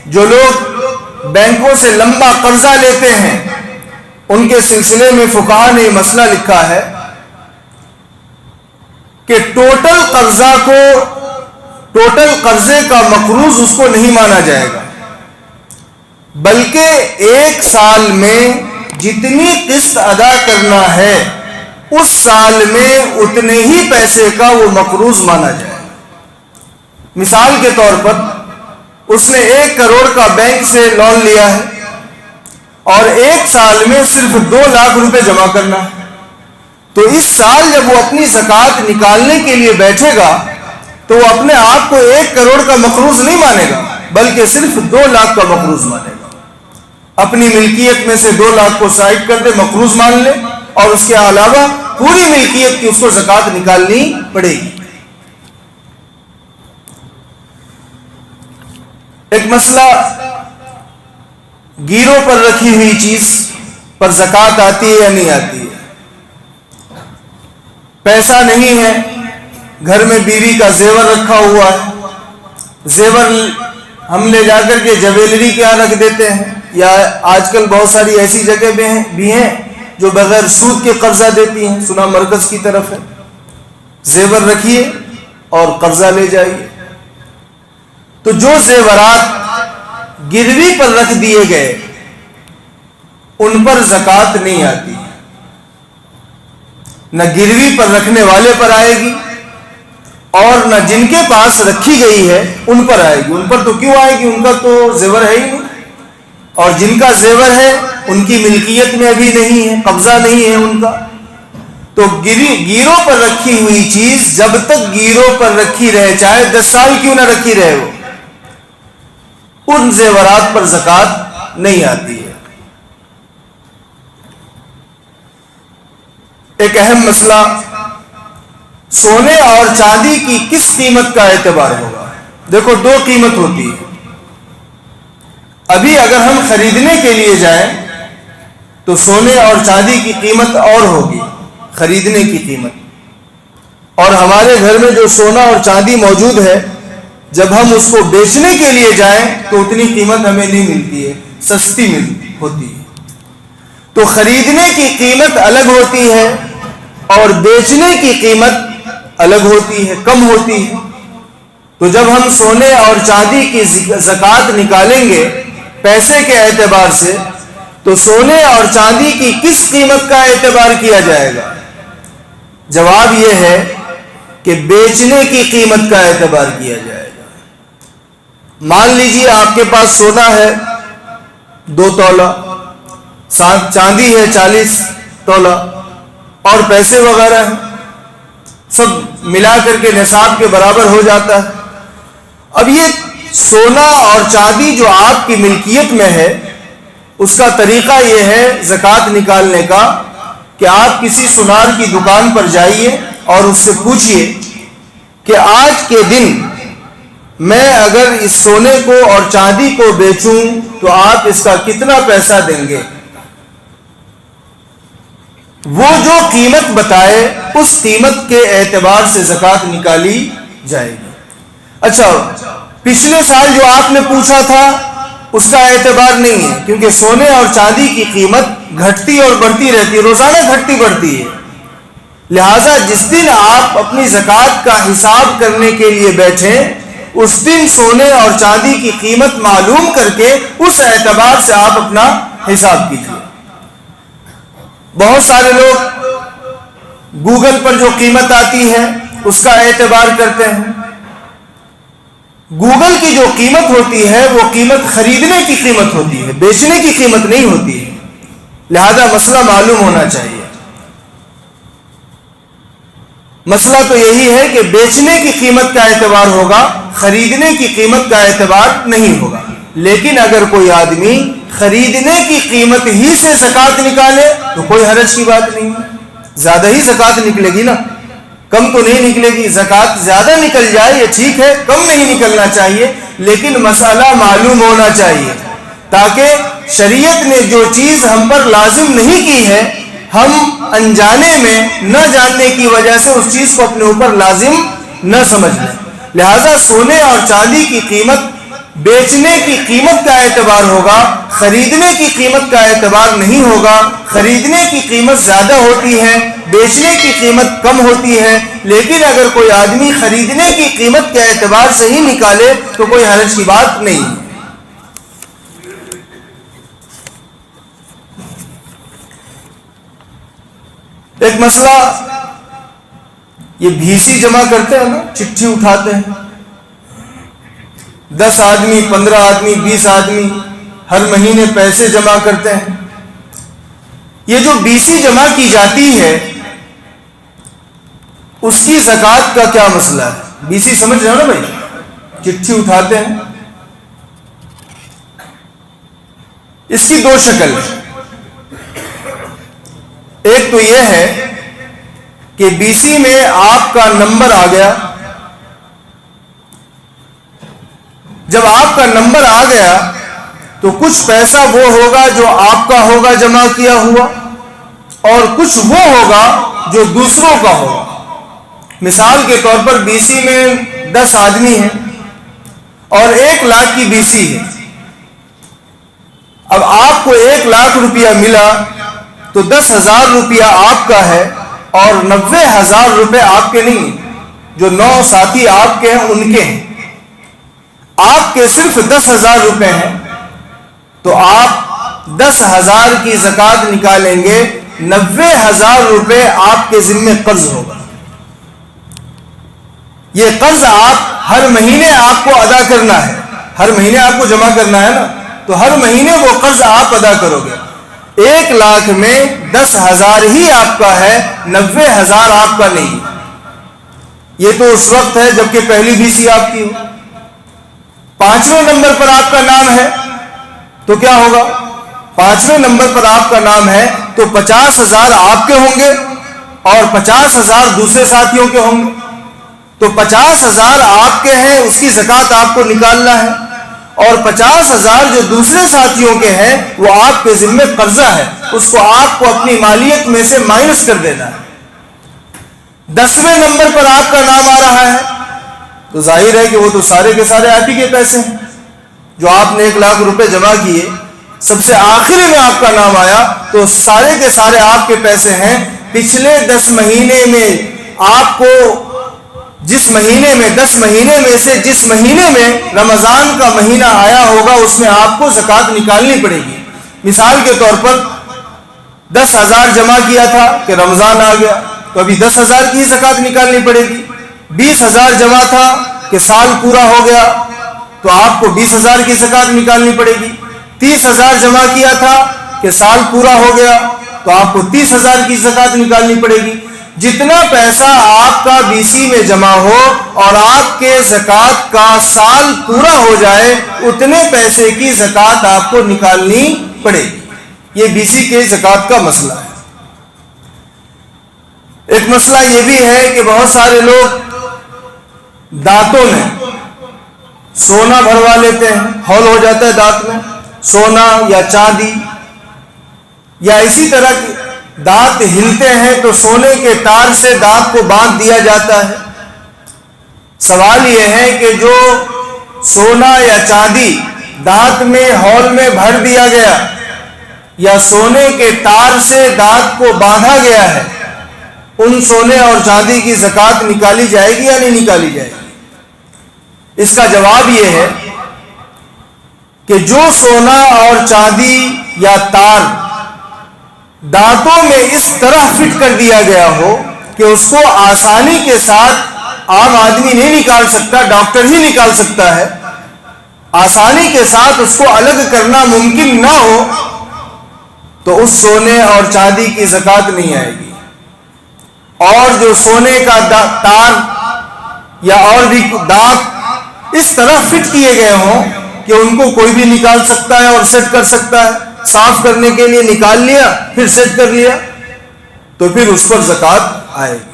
جو لوگ بینکوں سے لمبا قرضہ لیتے ہیں ان کے سلسلے میں فقہاء نے یہ مسئلہ لکھا ہے کہ ٹوٹل قرضے کا مقروض اس کو نہیں مانا جائے گا، بلکہ ایک سال میں جتنی قسط ادا کرنا ہے اس سال میں اتنے ہی پیسے کا وہ مقروض مانا جائے گا. مثال کے طور پر اس نے 1 کروڑ کا بینک سے لون لیا ہے اور ایک سال میں صرف 2 لاکھ روپے جمع کرنا ہے، تو اس سال جب وہ اپنی زکوٰۃ نکالنے کے لیے بیٹھے گا تو وہ اپنے آپ کو 1 کروڑ کا مقروض نہیں مانے گا بلکہ صرف 2 لاکھ کا مقروض مانے گا. اپنی ملکیت میں سے 2 لاکھ کو سائڈ کر دے، مقروض مان لے، اور اس کے علاوہ پوری ملکیت کی اس کو زکوٰۃ نکالنی پڑے گی. ایک مسئلہ، گیروں پر رکھی ہوئی چیز پر زکوٰۃ آتی ہے یا نہیں آتی ہے؟ پیسہ نہیں ہے، گھر میں بیوی کا زیور رکھا ہوا ہے، زیور ہم لے جا کر کے جویلری کے یہاں رکھ دیتے ہیں، یا آج کل بہت ساری ایسی جگہ بھی ہیں جو بغیر سود کے قرضہ دیتی ہیں، سنا مرکز کی طرف ہے. زیور رکھیے اور قرضہ لے جائیے. تو جو زیورات گروی پر رکھ دیے گئے ان پر زکوٰۃ نہیں آتی، نہ گروی پر رکھنے والے پر آئے گی اور نہ جن کے پاس رکھی گئی ہے ان پر آئے گی. ان پر تو کیوں آئے گی؟ ان کا تو زیور ہے ہی نہیں، اور جن کا زیور ہے ان کی ملکیت میں ابھی نہیں ہے، قبضہ نہیں ہے ان کا. تو گیروں پر رکھی ہوئی چیز جب تک گیروں پر رکھی رہے، چاہے 10 سال کیوں نہ رکھی رہے، وہ ان زیورات پر زکوٰۃ نہیں آتی ہے. ایک اہم مسئلہ، سونے اور چاندی کی کس قیمت کا اعتبار ہوگا؟ دیکھو 2 قیمت ہوتی ہے. ابھی اگر ہم خریدنے کے لیے جائیں تو سونے اور چاندی کی قیمت اور ہوگی، خریدنے کی قیمت. اور ہمارے گھر میں جو سونا اور چاندی موجود ہے جب ہم اس کو بیچنے کے لیے جائیں تو اتنی قیمت ہمیں نہیں ملتی ہے، سستی ہوتی ہے. تو خریدنے کی قیمت الگ ہوتی ہے اور بیچنے کی قیمت الگ ہوتی ہے، کم ہوتی ہے. تو جب ہم سونے اور چاندی کی زکوٰۃ نکالیں گے پیسے کے اعتبار سے تو سونے اور چاندی کی کس قیمت کا اعتبار کیا جائے گا؟ جواب یہ ہے کہ بیچنے کی قیمت کا اعتبار کیا جائے گا. مان لیجیے آپ کے پاس سونا ہے 2 تولہ، چاندی ہے 40 تولہ اور پیسے وغیرہ ہیں، سب ملا کر کے نصاب کے برابر ہو جاتا ہے. اب یہ سونا اور چاندی جو آپ کی ملکیت میں ہے اس کا طریقہ یہ ہے زکوٰۃ نکالنے کا کہ آپ کسی سونار کی دکان پر جائیے اور اس سے پوچھئے کہ آج کے دن میں اگر اس سونے کو اور چاندی کو بیچوں تو آپ اس کا کتنا پیسہ دیں گے؟ وہ جو قیمت بتائے اس قیمت کے اعتبار سے زکوٰۃ نکالی جائے گی. اچھا، پچھلے سال جو آپ نے پوچھا تھا اس کا اعتبار نہیں ہے، کیونکہ سونے اور چاندی کی قیمت گھٹتی اور بڑھتی رہتی ہے، روزانہ گھٹتی بڑھتی ہے. لہذا جس دن آپ اپنی زکوٰۃ کا حساب کرنے کے لیے بیٹھیں اس دن سونے اور چاندی کی قیمت معلوم کر کے اس اعتبار سے آپ اپنا حساب کیجیے. بہت سارے لوگ گوگل پر جو قیمت آتی ہے اس کا اعتبار کرتے ہیں. گوگل کی جو قیمت ہوتی ہے وہ قیمت خریدنے کی قیمت ہوتی ہے، بیچنے کی قیمت نہیں ہوتی ہے. لہذا مسئلہ معلوم ہونا چاہیے. مسئلہ تو یہی ہے کہ بیچنے کی قیمت کا اعتبار ہوگا، خریدنے کی قیمت کا اعتبار نہیں ہوگا. لیکن اگر کوئی آدمی خریدنے کی قیمت ہی سے زکوٰۃ نکالے تو کوئی حرج کی بات نہیں ہے. زیادہ ہی زکوٰۃ نکلے گی نا، کم تو نہیں نکلے گی. زکوٰۃ زیادہ نکل جائے یہ ٹھیک ہے، کم نہیں نکلنا چاہیے، لیکن مسئلہ معلوم ہونا چاہیے تاکہ شریعت نے جو چیز ہم پر لازم نہیں کی ہے ہم انجانے میں نہ جاننے کی وجہ سے اس چیز کو اپنے اوپر لازم نہ سمجھ لیں. لہذا سونے اور چاندی کی قیمت بیچنے کی قیمت کا اعتبار ہوگا، خریدنے کی قیمت کا اعتبار نہیں ہوگا. خریدنے کی قیمت زیادہ ہوتی ہے، بیچنے کی قیمت کم ہوتی ہے، لیکن اگر کوئی آدمی خریدنے کی قیمت کے اعتبار سے ہی نکالے تو کوئی حرج کی بات نہیں. ایک مسئلہ یہ بھیسی جمع کرتے ہیں نا، چٹھی اٹھاتے ہیں، 10 آدمی 15 آدمی 20 آدمی ہر مہینے پیسے جمع کرتے ہیں. یہ جو بیسی جمع کی جاتی ہے اس کی زکوٰۃ کا کیا مسئلہ ہے؟ بیسی سمجھ رہے ہو نا بھائی، چٹھی اٹھاتے ہیں. اس کی 2 شکل ہے. ایک تو یہ ہے کہ بیسی میں آپ کا نمبر آ گیا. جب آپ کا نمبر آ گیا تو کچھ پیسہ وہ ہوگا جو آپ کا ہوگا جمع کیا ہوا، اور کچھ وہ ہوگا جو دوسروں کا ہوگا. مثال کے طور پر بیسی میں 10 آدمی ہیں اور 1 لاکھ کی بیسی ہے. اب آپ کو 1 لاکھ روپیہ ملا تو 10,000 روپیہ آپ کا ہے اور 90,000 روپے آپ کے نہیں ہیں. جو 9 ساتھی آپ کے ہیں ان کے ہیں. آپ کے صرف 10,000 روپے ہیں تو آپ 10,000 کی زکوٰۃ نکالیں گے. 90,000 روپے آپ کے ذمے قرض ہوگا. یہ قرض آپ ہر مہینے آپ کو ادا کرنا ہے. ہر مہینے آپ کو جمع کرنا ہے نا، تو ہر مہینے وہ قرض آپ ادا کرو گے. 1 لاکھ میں 10,000 ہی آپ کا ہے، 90,000 آپ کا نہیں. یہ تو اس وقت ہے جبکہ پہلی بیسی آپ کی ہو. 5ویں نمبر پر آپ کا نام ہے تو کیا ہوگا؟ 5ویں نمبر پر آپ کا نام ہے تو 50,000 آپ کے ہوں گے اور 50,000 دوسرے ساتھیوں کے ہوں گے. تو 50,000 آپ کے ہیں، اس کی زکوٰۃ آپ کو نکالنا ہے، اور 50,000 جو دوسرے ساتھیوں کے ہیں وہ آپ کے ذمے قرضہ ہے، اس کو آپ کو اپنی مالیت میں سے مائنس کر دینا ہے. 10ویں نمبر پر آپ کا نام آ رہا ہے تو ظاہر ہے کہ وہ تو سارے کے سارے آپ ہی کے پیسے ہیں. جو آپ نے 1 لاکھ روپے جمع کیے، سب سے آخر میں آپ کا نام آیا تو سارے کے سارے آپ کے پیسے ہیں. پچھلے 10 مہینے میں آپ کو جس مہینے میں 10 مہینے میں سے جس مہینے میں رمضان کا مہینہ آیا ہوگا اس میں آپ کو زکوٰۃ نکالنی پڑے گی. مثال کے طور پر 10,000 جمع کیا تھا کہ رمضان آ گیا تو ابھی 10,000 کی زکوٰۃ نکالنی پڑے گی. 20,000 جمع تھا کہ سال پورا ہو گیا تو آپ کو 20,000 کی زکوٰۃ نکالنی پڑے گی. 30,000 جمع کیا تھا کہ سال پورا ہو گیا تو آپ کو 30,000 کی زکوٰۃ نکالنی پڑے گی. جتنا پیسہ آپ کا بیسی میں جمع ہو اور آپ کے زکوٰۃ کا سال پورا ہو جائے اتنے پیسے کی زکوٰۃ آپ کو نکالنی پڑے گی. یہ بیسی کے زکوٰۃ کا مسئلہ ہے. ایک مسئلہ یہ بھی ہے کہ بہت سارے لوگ دانتوں میں سونا بھروا لیتے ہیں. ہول ہو جاتا ہے دانت میں، سونا یا چاندی یا اسی طرح کی دانت ہلتے ہیں تو سونے کے تار سے دانت کو باندھ دیا جاتا ہے. سوال یہ ہے کہ جو سونا یا چاندی دانت میں ہول میں بھر دیا گیا یا سونے کے تار سے دانت کو باندھا گیا ہے، ان سونے اور چاندی کی زکوٰۃ نکالی جائے گی یا نہیں نکالی جائے گی؟ اس کا جواب یہ ہے کہ جو سونا اور چاندی یا تار دانتوں میں اس طرح فٹ کر دیا گیا ہو کہ اس کو آسانی کے ساتھ عام آدمی نہیں نکال سکتا، ڈاکٹر ہی نکال سکتا ہے، آسانی کے ساتھ اس کو الگ کرنا ممکن نہ ہو تو اس سونے اور چاندی کی زکوٰۃ نہیں آئے گی. اور جو سونے کا تار یا اور بھی دانت اس طرح فٹ کیے گئے ہوں کہ ان کو کوئی بھی نکال سکتا ہے اور سیٹ کر سکتا ہے، صاف کرنے کے لیے نکال لیا پھر سیٹ کر لیا، تو پھر اس پر زکوٰۃ آئے گی.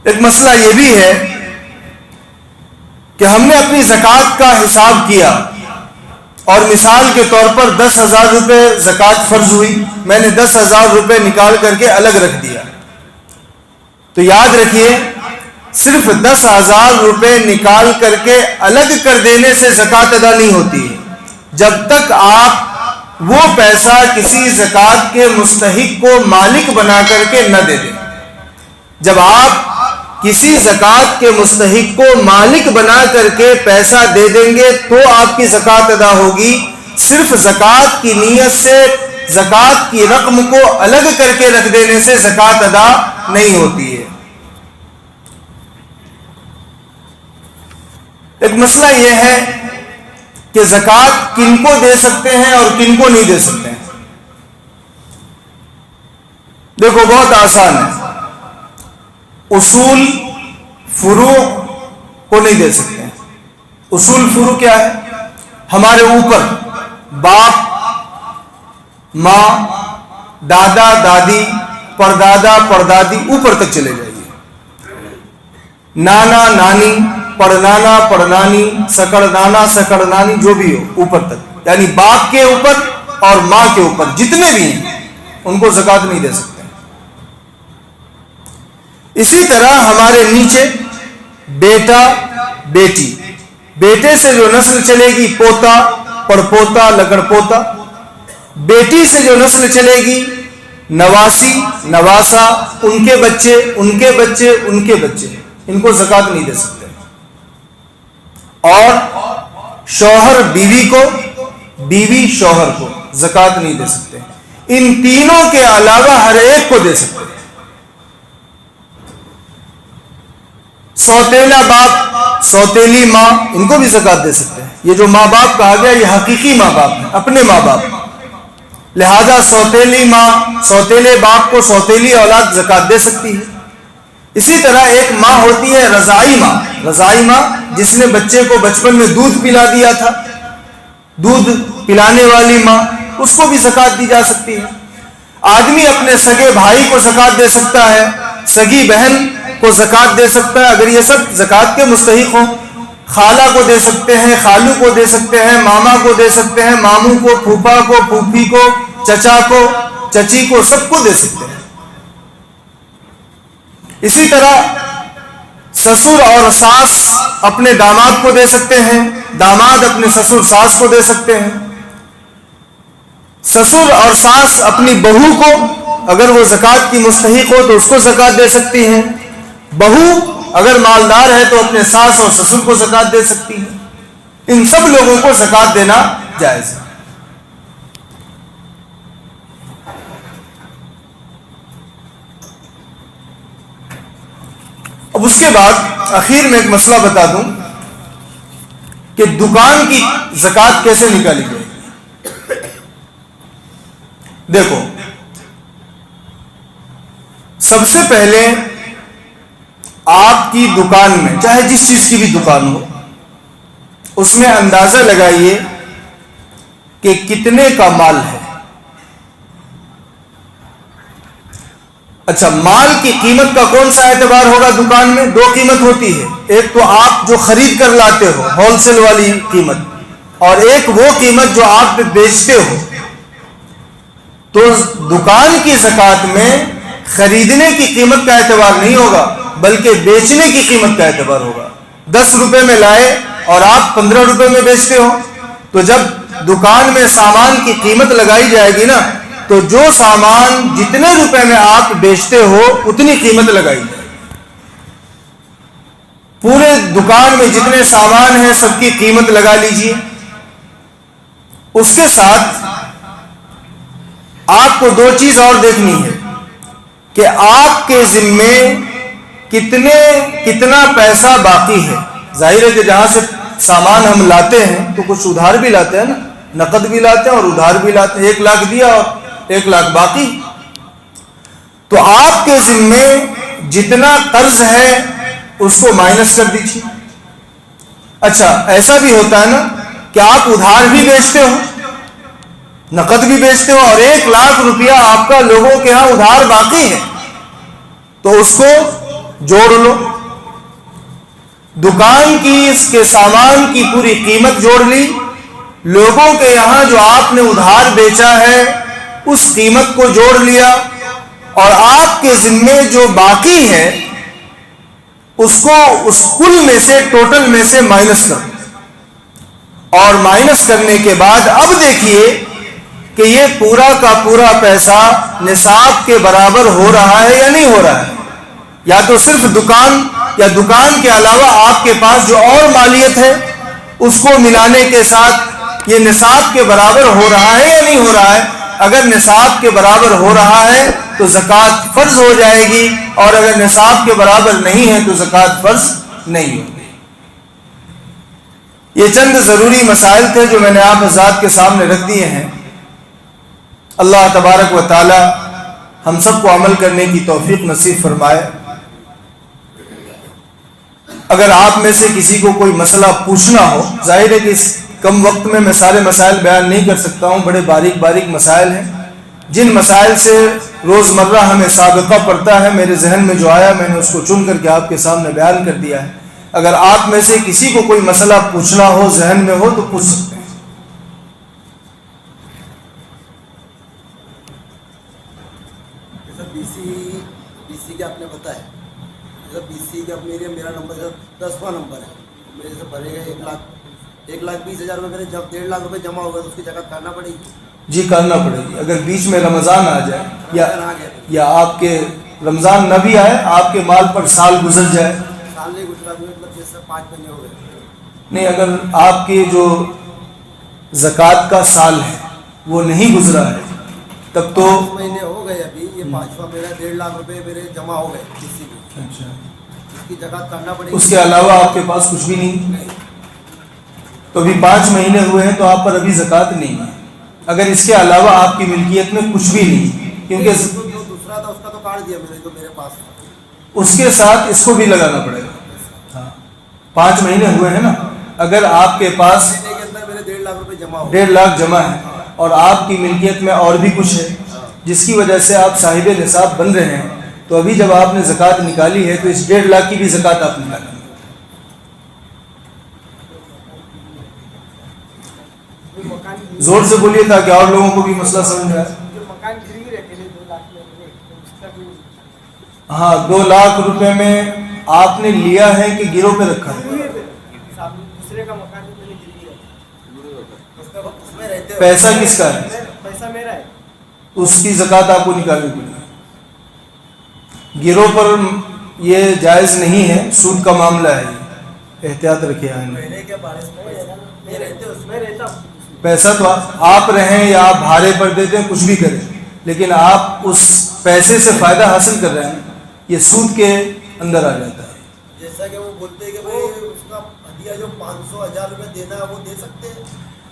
ایک مسئلہ یہ بھی ہے کہ ہم نے اپنی زکوٰۃ کا حساب کیا اور مثال کے طور پر 10,000 روپے زکوٰۃ فرض ہوئی، میں نے 10,000 روپے نکال کر کے الگ رکھ دیا، تو یاد رکھیے صرف 10,000 روپے نکال کر کے الگ کر دینے سے زکوٰۃ ادا نہیں ہوتی ہے جب تک آپ وہ پیسہ کسی زکوٰۃ کے مستحق کو مالک بنا کر کے نہ دے دیں۔ جب آپ کسی زکوٰۃ کے مستحق کو مالک بنا کر کے پیسہ دے دیں گے تو آپ کی زکوٰۃ ادا ہوگی۔ صرف زکوٰۃ کی نیت سے زکوٰۃ کی رقم کو الگ کر کے رکھ دینے سے زکوٰۃ ادا نہیں ہوتی ہے۔ ایک مسئلہ یہ ہے کہ زکوٰۃ کن کو دے سکتے ہیں اور کن کو نہیں دے سکتے ہیں۔ دیکھو بہت آسان ہے، اصول فروع کو نہیں دے سکتے ہیں۔ اصول فروع کیا ہے؟ ہمارے اوپر باپ، ماں، دادا، دادی، پردادا، پردادی، اوپر تک چلے جائیے، نانا، نانی، پڑنانا، پڑنانی، سکڑنانا، سکڑنانی، جو بھی ہو اوپر تک، یعنی باپ کے اوپر اور ماں کے اوپر جتنے بھی ہیں ان کو زکوٰۃ نہیں دے سکتے۔ اسی طرح ہمارے نیچے بیٹا، بیٹی، بیٹے سے جو نسل چلے گی پوتا، پڑپوتا، لگڑ پوتا، بیٹی سے جو نسل چلے گی نواسی، نواسا، ان کے بچے، ان کے بچے، ان کے بچے، ان کو زکوٰۃ نہیں دے سکتے۔ اور شوہر بیوی کو، بیوی شوہر کو زکوٰۃ نہیں دے سکتے۔ ان تینوں کے علاوہ ہر ایک کو دے سکتے ہیں۔ سوتیلا باپ، سوتیلی ماں، ان کو بھی زکوٰۃ دے سکتے ہیں۔ یہ جو ماں باپ کہا گیا یہ حقیقی ماں باپ ہیں، اپنے ماں باپ، لہذا سوتیلی ماں، سوتیلے باپ کو سوتیلی اولاد زکوٰۃ دے سکتی ہے۔ اسی طرح ایک ماں ہوتی ہے رضاعی ماں، رضاعی ماں جس نے بچے کو بچپن میں دودھ پلا دیا تھا، دودھ پلانے والی ماں، اس کو بھی زکوٰۃ دی جا سکتی ہے۔ آدمی اپنے سگے بھائی کو زکوٰۃ دے سکتا ہے، سگی بہن کو زکوٰۃ دے سکتا ہے اگر یہ سب زکوٰۃ کے مستحق ہوں۔ خالہ کو دے سکتے ہیں، خالو کو دے سکتے ہیں، ماما کو دے سکتے ہیں، ماموں کو، پھوپھا کو، پھوپھی کو، چچا کو، چچی کو، سب کو دے سکتے ہیں۔ اسی طرح سسر اور ساس اپنے داماد کو دے سکتے ہیں، داماد اپنے سسر ساس کو دے سکتے ہیں۔ سسر اور ساس اپنی بہو کو اگر وہ زکوٰۃ کی مستحق ہو تو اس کو زکوٰۃ دے سکتی ہیں۔ بہو اگر مالدار ہے تو اپنے ساس اور سسر کو زکوٰۃ دے سکتی ہے۔ ان سب لوگوں کو زکوٰۃ دینا جائز ہے۔ اب اس کے بعد اخیر میں ایک مسئلہ بتا دوں کہ دکان کی زکوٰۃ کیسے نکالی جائے گی۔ دیکھو، سب سے پہلے آپ کی دکان میں چاہے جس چیز کی بھی دکان ہو اس میں اندازہ لگائیے کہ کتنے کا مال ہے۔ اچھا، مال کی قیمت کا کون سا اعتبار ہوگا؟ دکان میں دو قیمت ہوتی ہے، ایک تو آپ جو خرید کر لاتے ہو ہول سیل والی قیمت، اور ایک وہ قیمت جو آپ بیچتے ہو۔ تو دکان کی زکوٰۃ میں خریدنے کی قیمت کا اعتبار نہیں ہوگا بلکہ بیچنے کی قیمت کا اعتبار ہوگا۔ 10 روپے میں لائے اور آپ 15 روپے میں بیچتے ہو، تو جب دکان میں سامان کی قیمت لگائی جائے گی نا تو جو سامان جتنے روپے میں آپ بیچتے ہو اتنی قیمت لگائی جائے گی۔ پورے دکان میں جتنے سامان ہیں سب کی قیمت لگا لیجئے۔ اس کے ساتھ آپ کو دو چیز اور دیکھنی ہے کہ آپ کے ذمے کتنا پیسہ باقی ہے۔ ظاہر ہے کہ جہاں سے سامان ہم لاتے ہیں تو کچھ ادھار بھی لاتے ہیں نا، نقد بھی لاتے ہیں اور ادھار بھی لاتے ہیں۔ 1 لاکھ دیا اور 1 لاکھ باقی، تو آپ کے ذمے جتنا قرض ہے اس کو مائنس کر دیجیے۔ اچھا، ایسا بھی ہوتا ہے نا کہ آپ ادھار بھی بیچتے ہو، نقد بھی بیچتے ہو، اور 1 لاکھ روپیہ آپ کا لوگوں کے ہاں ادھار باقی ہے، تو اس کو جوڑ لو۔ دکان کی اس کے سامان کی پوری قیمت جوڑ لی، لوگوں کے یہاں جو آپ نے ادھار بیچا ہے اس قیمت کو جوڑ لیا اور آپ کے ذمے جو باقی ہے اس کو اس کل میں سے ٹوٹل میں سے مائنس کر، اور مائنس کرنے کے بعد اب دیکھیے کہ یہ پورا کا پورا پیسہ نصاب کے برابر ہو رہا ہے یا نہیں ہو رہا ہے، یا تو صرف دکان یا دکان کے علاوہ آپ کے پاس جو اور مالیت ہے اس کو ملانے کے ساتھ یہ نصاب کے برابر ہو رہا ہے یا نہیں ہو رہا ہے۔ اگر نصاب کے برابر ہو رہا ہے تو زکوٰۃ فرض ہو جائے گی، اور اگر نصاب کے برابر نہیں ہے تو زکوٰۃ فرض نہیں ہوگی۔ یہ چند ضروری مسائل تھے جو میں نے آپ حضرات کے سامنے رکھ دیے ہیں۔ اللہ تبارک و تعالی ہم سب کو عمل کرنے کی توفیق نصیب فرمائے۔ اگر آپ میں سے کسی کو کوئی مسئلہ پوچھنا ہو، ظاہر ہے کہ اس کم وقت میں سارے مسائل بیان نہیں کر سکتا ہوں، بڑے باریک باریک مسائل ہیں، جن مسائل سے روزمرہ ہمیں سابقہ پڑتا ہے، میرے ذہن میں جو آیا میں نے اس کو چن کر کے آپ کے سامنے بیان کر دیا ہے۔ اگر آپ میں سے کسی کو کوئی مسئلہ پوچھنا ہو، ذہن میں ہو، تو پوچھ سکتے ہیں۔ بی سی کا آپ نے بتایا، جیسا بی سی کا میرا نمبر 10واں نمبر ہے، میرے سے بھرے گا 1,20,000 روپے، میرے جب 1.5 لاکھ روپے جمع ہوگا تو اس کی جگہ کرنا پڑے گی؟ جی کرنا پڑے گی۔ اگر بیچ میں رمضان آ جائے یا آپ کے رمضان نہ بھی آئے، آپ کے مال پر سال گزر جائے، سال نہیں گزرا، مطلب جیسے 5 مہینے ہو گئے نہیں، اگر آپ کے جو زکوٰۃ کا سال ہے وہ نہیں گزرا ہے تب تو 5 مہینے ہو گئے، ابھی یہ 5واں میرا 1.5 لاکھ روپے میرے جمع ہو گئے کسی بھی، اچھا، اس کی جگہ کرنا پڑے گی؟ اس کے علاوہ آپ کے پاس کچھ بھی نہیں، تو ابھی 5 مہینے ہوئے ہیں تو آپ پر ابھی زکوٰۃ نہیں ہے۔ اگر اس کے علاوہ آپ کی ملکیت میں کچھ بھی نہیں، کیونکہ جو دوسرا تھا اس کا تو کاٹ دیا میں نے، جو میرے پاس تھا اس کے ساتھ اس کو بھی لگانا پڑے گا۔ ہاں 5 مہینے ہوئے ہیں نا، اگر آپ کے پاس مہینے کے اندر میرے 1.5 لاکھ روپے جمع ہو 1.5 لاکھ جمع ہے اور آپ کی ملکیت میں اور بھی کچھ ہے جس کی وجہ سے آپ صاحب نصاب بن رہے ہیں، تو ابھی جب آپ نے زکوٰۃ نکالی ہے تو اس 1.5 لاکھ کی بھی زکوٰۃ آپ نکالیں گے۔ زور سے بولیے تاکہ اور لوگوں کو بھی مسئلہ سمجھ آئے۔ ہاں 2 لاکھ روپے میں آپ نے لیا ہے کہ گروہ پہ رکھا ہے؟ پیسہ کس کا ہے؟ پیسہ میرا ہے، اس کی زکوٰۃ آپ کو نکالنی پڑے گی۔ گروہ پر یہ جائز نہیں ہے، سود کا معاملہ ہے، یہ احتیاط رکھے آئیں۔ مہینے کے بارش میں رہتے اس میں رہتا ہوں، پیسہ تو آپ رہیں یا آپ بھاڑے پر دیتے ہیں، کچھ بھی کریں، لیکن آپ اس پیسے سے فائدہ حاصل کر رہے ہیں، یہ سود کے اندر آ جاتا ہے۔ جیسا کہ وہ بولتے ہیں کہ بھائی اس کا ہدیہ جو 500,000 روپے دینا ہے وہ دے سکتے ہیں؟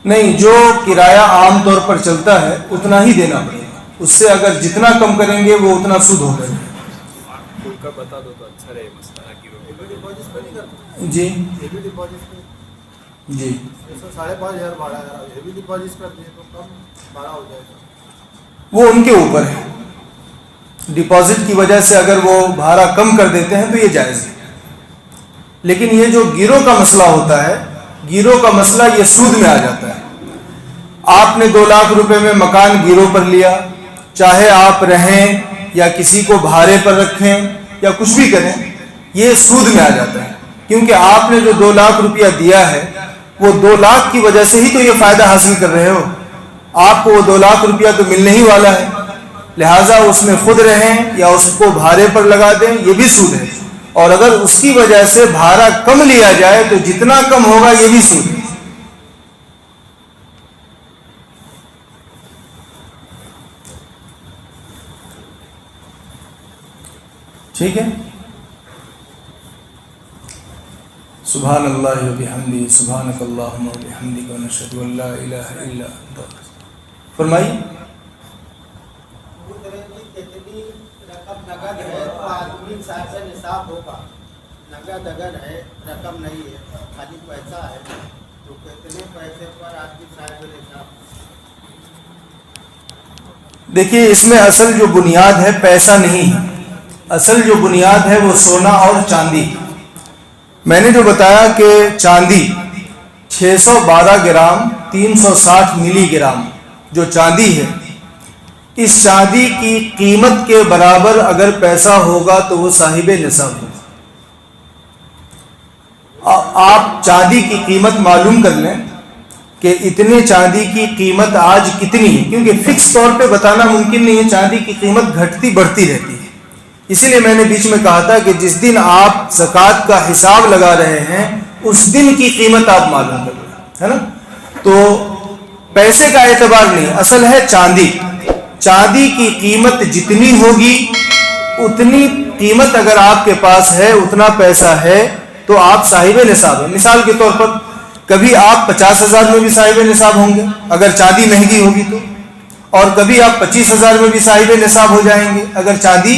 نہیں، جو کرایہ عام طور پر چلتا ہے اتنا ہی دینا پڑے گا، اس سے اگر جتنا کم کریں گے وہ اتنا سود ہوگا۔ بتا دو تو اچھا رہے مسئلہ کی ہیوی ڈپازٹ پہ نہیں کرتے؟ جی ہیوی ڈپازٹ پہ جی، جیسے 5,500 بھاڑا ہے، ہیوی ڈپازٹ کر دیے تو کم بھاڑا ہو جائے گا؟ وہ ان کے اوپر ہے، ڈپازٹ کی وجہ سے اگر وہ بھاڑا کم کر دیتے ہیں تو یہ جائز ہے، لیکن یہ جو گیروں کا مسئلہ ہوتا ہے، گیروں کا مسئلہ یہ سود میں آ جاتا ہے۔ آپ نے 2 لاکھ روپے میں مکان گیروں پر لیا، چاہے آپ رہیں یا کسی کو بھاڑے پر رکھیں یا کچھ بھی کریں، یہ سود میں آ جاتا ہے، کیونکہ آپ نے جو 2 لاکھ روپیہ دیا ہے وہ 2 لاکھ کی وجہ سے ہی تو یہ فائدہ حاصل کر رہے ہو، آپ کو وہ 2 لاکھ روپیہ تو ملنے ہی والا ہے، لہٰذا اس میں خود رہیں یا اس کو بھاڑے پر لگا دیں، یہ بھی سود ہے، اور اگر اس کی وجہ سے بھاڑا کم لیا جائے تو جتنا کم ہوگا یہ بھی سود ہے۔ ٹھیک ہے، سبحان اللہ و بحمدہ، سبحانک اللہم و بحمدک، ونشہد ان لا الہ الا انت۔ فرمائیے۔ وہ طرح کی کتنی رقم نقد ہے تو آدمی صاحب نصاب ہوگا، نقد اگر ہے رقم نہیں ہے خالی پیسہ ہے تو کتنے پیسے پر آدمی صاحب نصاب؟ دیکھیے اس میں اصل جو بنیاد ہے پیسہ نہیں ہے، اصل جو بنیاد ہے وہ سونا اور چاندی۔ میں نے جو بتایا کہ چاندی 612 گرام 360 ملی گرام جو چاندی ہے، اس چاندی کی قیمت کے برابر اگر پیسہ ہوگا تو وہ صاحب نصاب ہوگا۔ آپ چاندی کی قیمت معلوم کر لیں کہ اتنے چاندی کی قیمت آج کتنی ہے، کیونکہ فکس طور پہ بتانا ممکن نہیں ہے، چاندی کی قیمت گھٹتی بڑھتی رہتی ہے۔ اسی لیے میں نے بیچ میں کہا تھا کہ جس دن آپ زکوٰۃ کا حساب لگا رہے ہیں اس دن کی قیمت آپ معلوم کر لیں، ہے نا۔ تو پیسے کا اعتبار نہیں، اصل ہے چاندی۔ چاندی کی قیمت جتنی ہوگی اتنی قیمت اگر آپ کے پاس ہے، اتنا پیسہ ہے تو آپ صاحب نصاب ہیں۔ مثال کے طور پر کبھی آپ 50,000 میں بھی صاحب نصاب ہوں گے اگر چاندی مہنگی ہوگی تو، اور کبھی آپ 25,000 میں بھی صاحب نصاب ہو جائیں گے اگر چاندی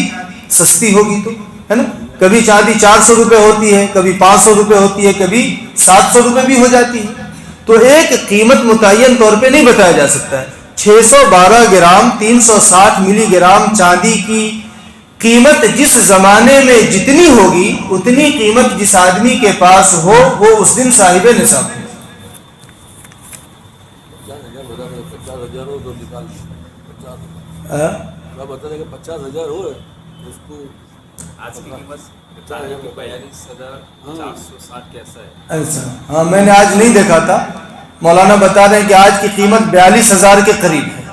سستی ہوگی تو، ہے نا۔ کبھی چاندی 400 روپے ہوتی ہے، کبھی 500 روپے ہوتی ہے، کبھی 700 روپے بھی ہو جاتی ہے۔ تو ایک قیمت متعین طور پہ نہیں بتایا جا سکتا ہے۔ 612 گرام 360 ملی گرام چاندی کی قیمت جس زمانے میں جتنی ہوگی اتنی قیمت جس آدمی کے پاس ہو وہ اس دن صاحب نصاب ہے۔ 50,000 ہو تو نکال 50,000 ہو اس کو آج کی قیمت 42,460 کیسا ہے؟ اچھا ہاں، میں نے آج نہیں دیکھا تھا، مولانا بتا رہے ہیں کہ آج کی قیمت 42,000 کے قریب ہے۔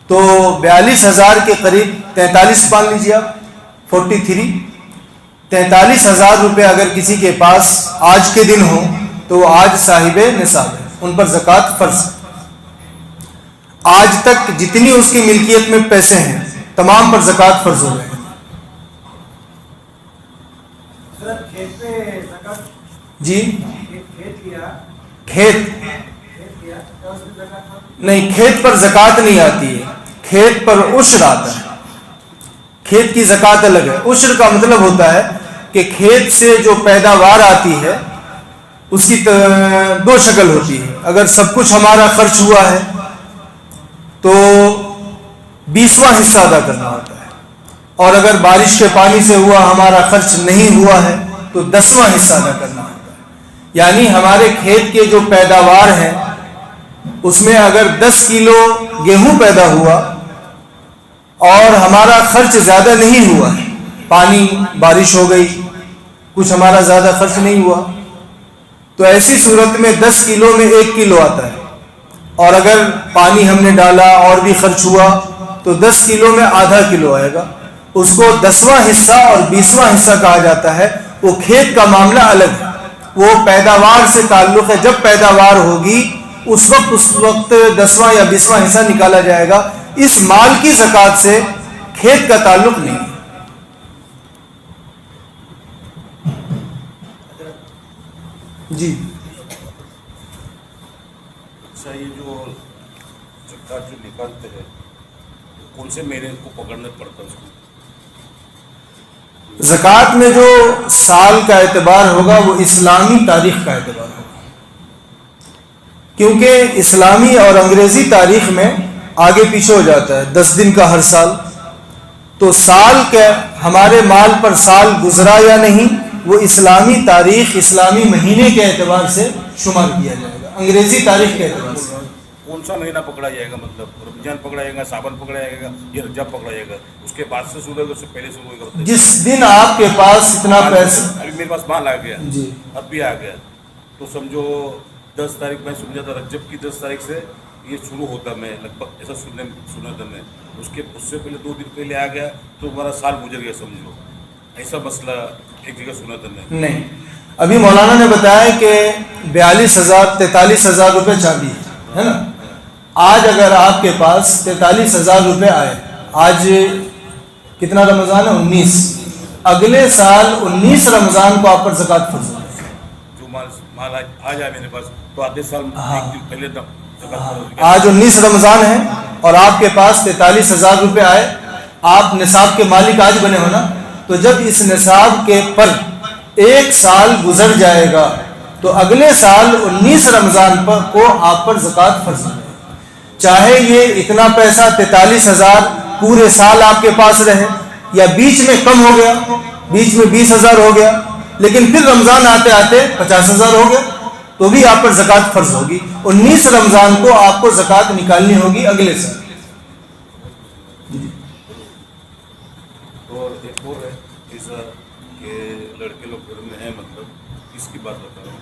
تو 42,000 کے قریب 43 مان لیجیے آپ، 43 43,000 روپے اگر کسی کے پاس آج کے دن ہو تو وہ آج صاحب نصاب ہے، ان پر زکوٰۃ فرض ہے۔ آج تک جتنی اس کی ملکیت میں پیسے ہیں تمام پر زکوٰۃ فرض ہو گئے ہیں۔ کھیت پہ زکوٰۃ جی کھیت لیا کھیت تو اس میں زکوٰۃ نہیں، کھیت پر زکوٰۃ نہیں آتی ہے، کھیت پر عشر آتا ہے۔ کھیت کی زکوٰۃ الگ ہے۔ عشر کا مطلب ہوتا ہے کہ کھیت سے جو پیداوار آتی ہے اس کی دو شکل ہوتی ہے۔ اگر سب کچھ ہمارا خرچ ہوا ہے تو 20واں حصہ ادا کرنا ہوتا ہے، اور اگر بارش کے پانی سے ہوا ہمارا خرچ نہیں ہوا ہے تو 10واں حصہ ادا کرنا ہوتا ہے۔ یعنی ہمارے کھیت کے جو پیداوار ہیں اس میں اگر 10 کلو گیہوں پیدا ہوا اور ہمارا خرچ زیادہ نہیں ہوا، پانی بارش ہو گئی، کچھ ہمارا زیادہ خرچ نہیں ہوا، تو ایسی صورت میں 10 کلو میں 1 کلو آتا ہے، اور اگر پانی ہم نے ڈالا اور بھی خرچ ہوا تو 10 کلو میں آدھا کلو آئے گا۔ اس کو 10واں حصہ اور 20واں حصہ کہا جاتا ہے۔ وہ کھیت کا معاملہ الگ ہے، وہ پیداوار سے تعلق ہے۔ جب پیداوار ہوگی اس وقت 10واں یا 20واں حصہ نکالا جائے گا۔ اس مال کی زکوٰۃ سے کھیت کا تعلق نہیں ہے۔ جی اچھا، یہ جو زکوٰۃ جو نکالتے ہیں کون سے مہینے کو پکڑنا پڑتا ہے اس کو؟ زکوٰۃ میں جو سال کا اعتبار ہوگا وہ اسلامی تاریخ کا اعتبار ہوگا، کیونکہ اسلامی اور انگریزی تاریخ میں آگے پیچھے ہو جاتا ہے 10 دن کا ہر سال۔ تو سال کے ہمارے مال پر سال گزرا یا نہیں وہ اسلامی تاریخ اسلامی مہینے کے اعتبار سے شمار کیا جائے گا، انگریزی تاریخ کے اعتبار سے۔ کون سا مہینہ پکڑا جائے گا؟ مطلب رمضان پکڑا جائے گا، شعبان پکڑا جائے گا یا رجب پکڑا جائے گا؟ اس کے بعد سے شروع ہوگا اس سے پہلے شروع ہوگا؟ جس دن آپ کے پاس اتنا پیسہ، ابھی میرے پاس مال آ گیا، جی اب بھی آ گیا، تو سمجھو 10 تاریخ میں سمجھا تھا رجب کی 10 تاریخ سے یہ شروع ہوتا، میں لگ بھگ ایسا سنا تھا میں، اس سے پہلے 2 دن پہلے آ گیا تو ہمارا سال گزر گیا، سمجھو ایسا مسئلہ ایک جگہ سنا تھا میں۔ نہیں، ابھی مولانا نے بتایا کہ 43,000 روپے چاندی ہے نا۔ آج اگر آپ کے پاس 43,000 روپے آئے، آج کتنا رمضان ہے؟ 19، اگلے سال 19 رمضان کو آپ پر زکوٰۃ فرض ہے۔ جو مال آ جائے میرے پاس تو آدھے سال ایک دن پہلے آج 19 رمضان ہے اور آپ کے پاس 43,000 روپے آئے، آپ نصاب کے مالک آج بنے ہو نا، تو جب اس نصاب کے پر 1 سال گزر جائے گا تو اگلے سال 19 رمضان کو آپ پر زکوٰۃ فرض ہے۔ چاہے یہ اتنا پیسہ 43,000 پورے سال آپ کے پاس رہے یا بیچ میں کم ہو گیا، بیچ میں 20,000 ہو گیا، لیکن پھر رمضان آتے آتے 50,000 ہو گیا، تو بھی آپ پر زکوٰۃ فرض ہوگی. 19 رمضان کو آپ کو زکوٰۃ نکالنی ہوگی اگلے سال. اور ایک اور ہے ایسا کہ لڑکے لوگ گھر میں ہیں، مطلب اس کی بات بتا رہا ہوں،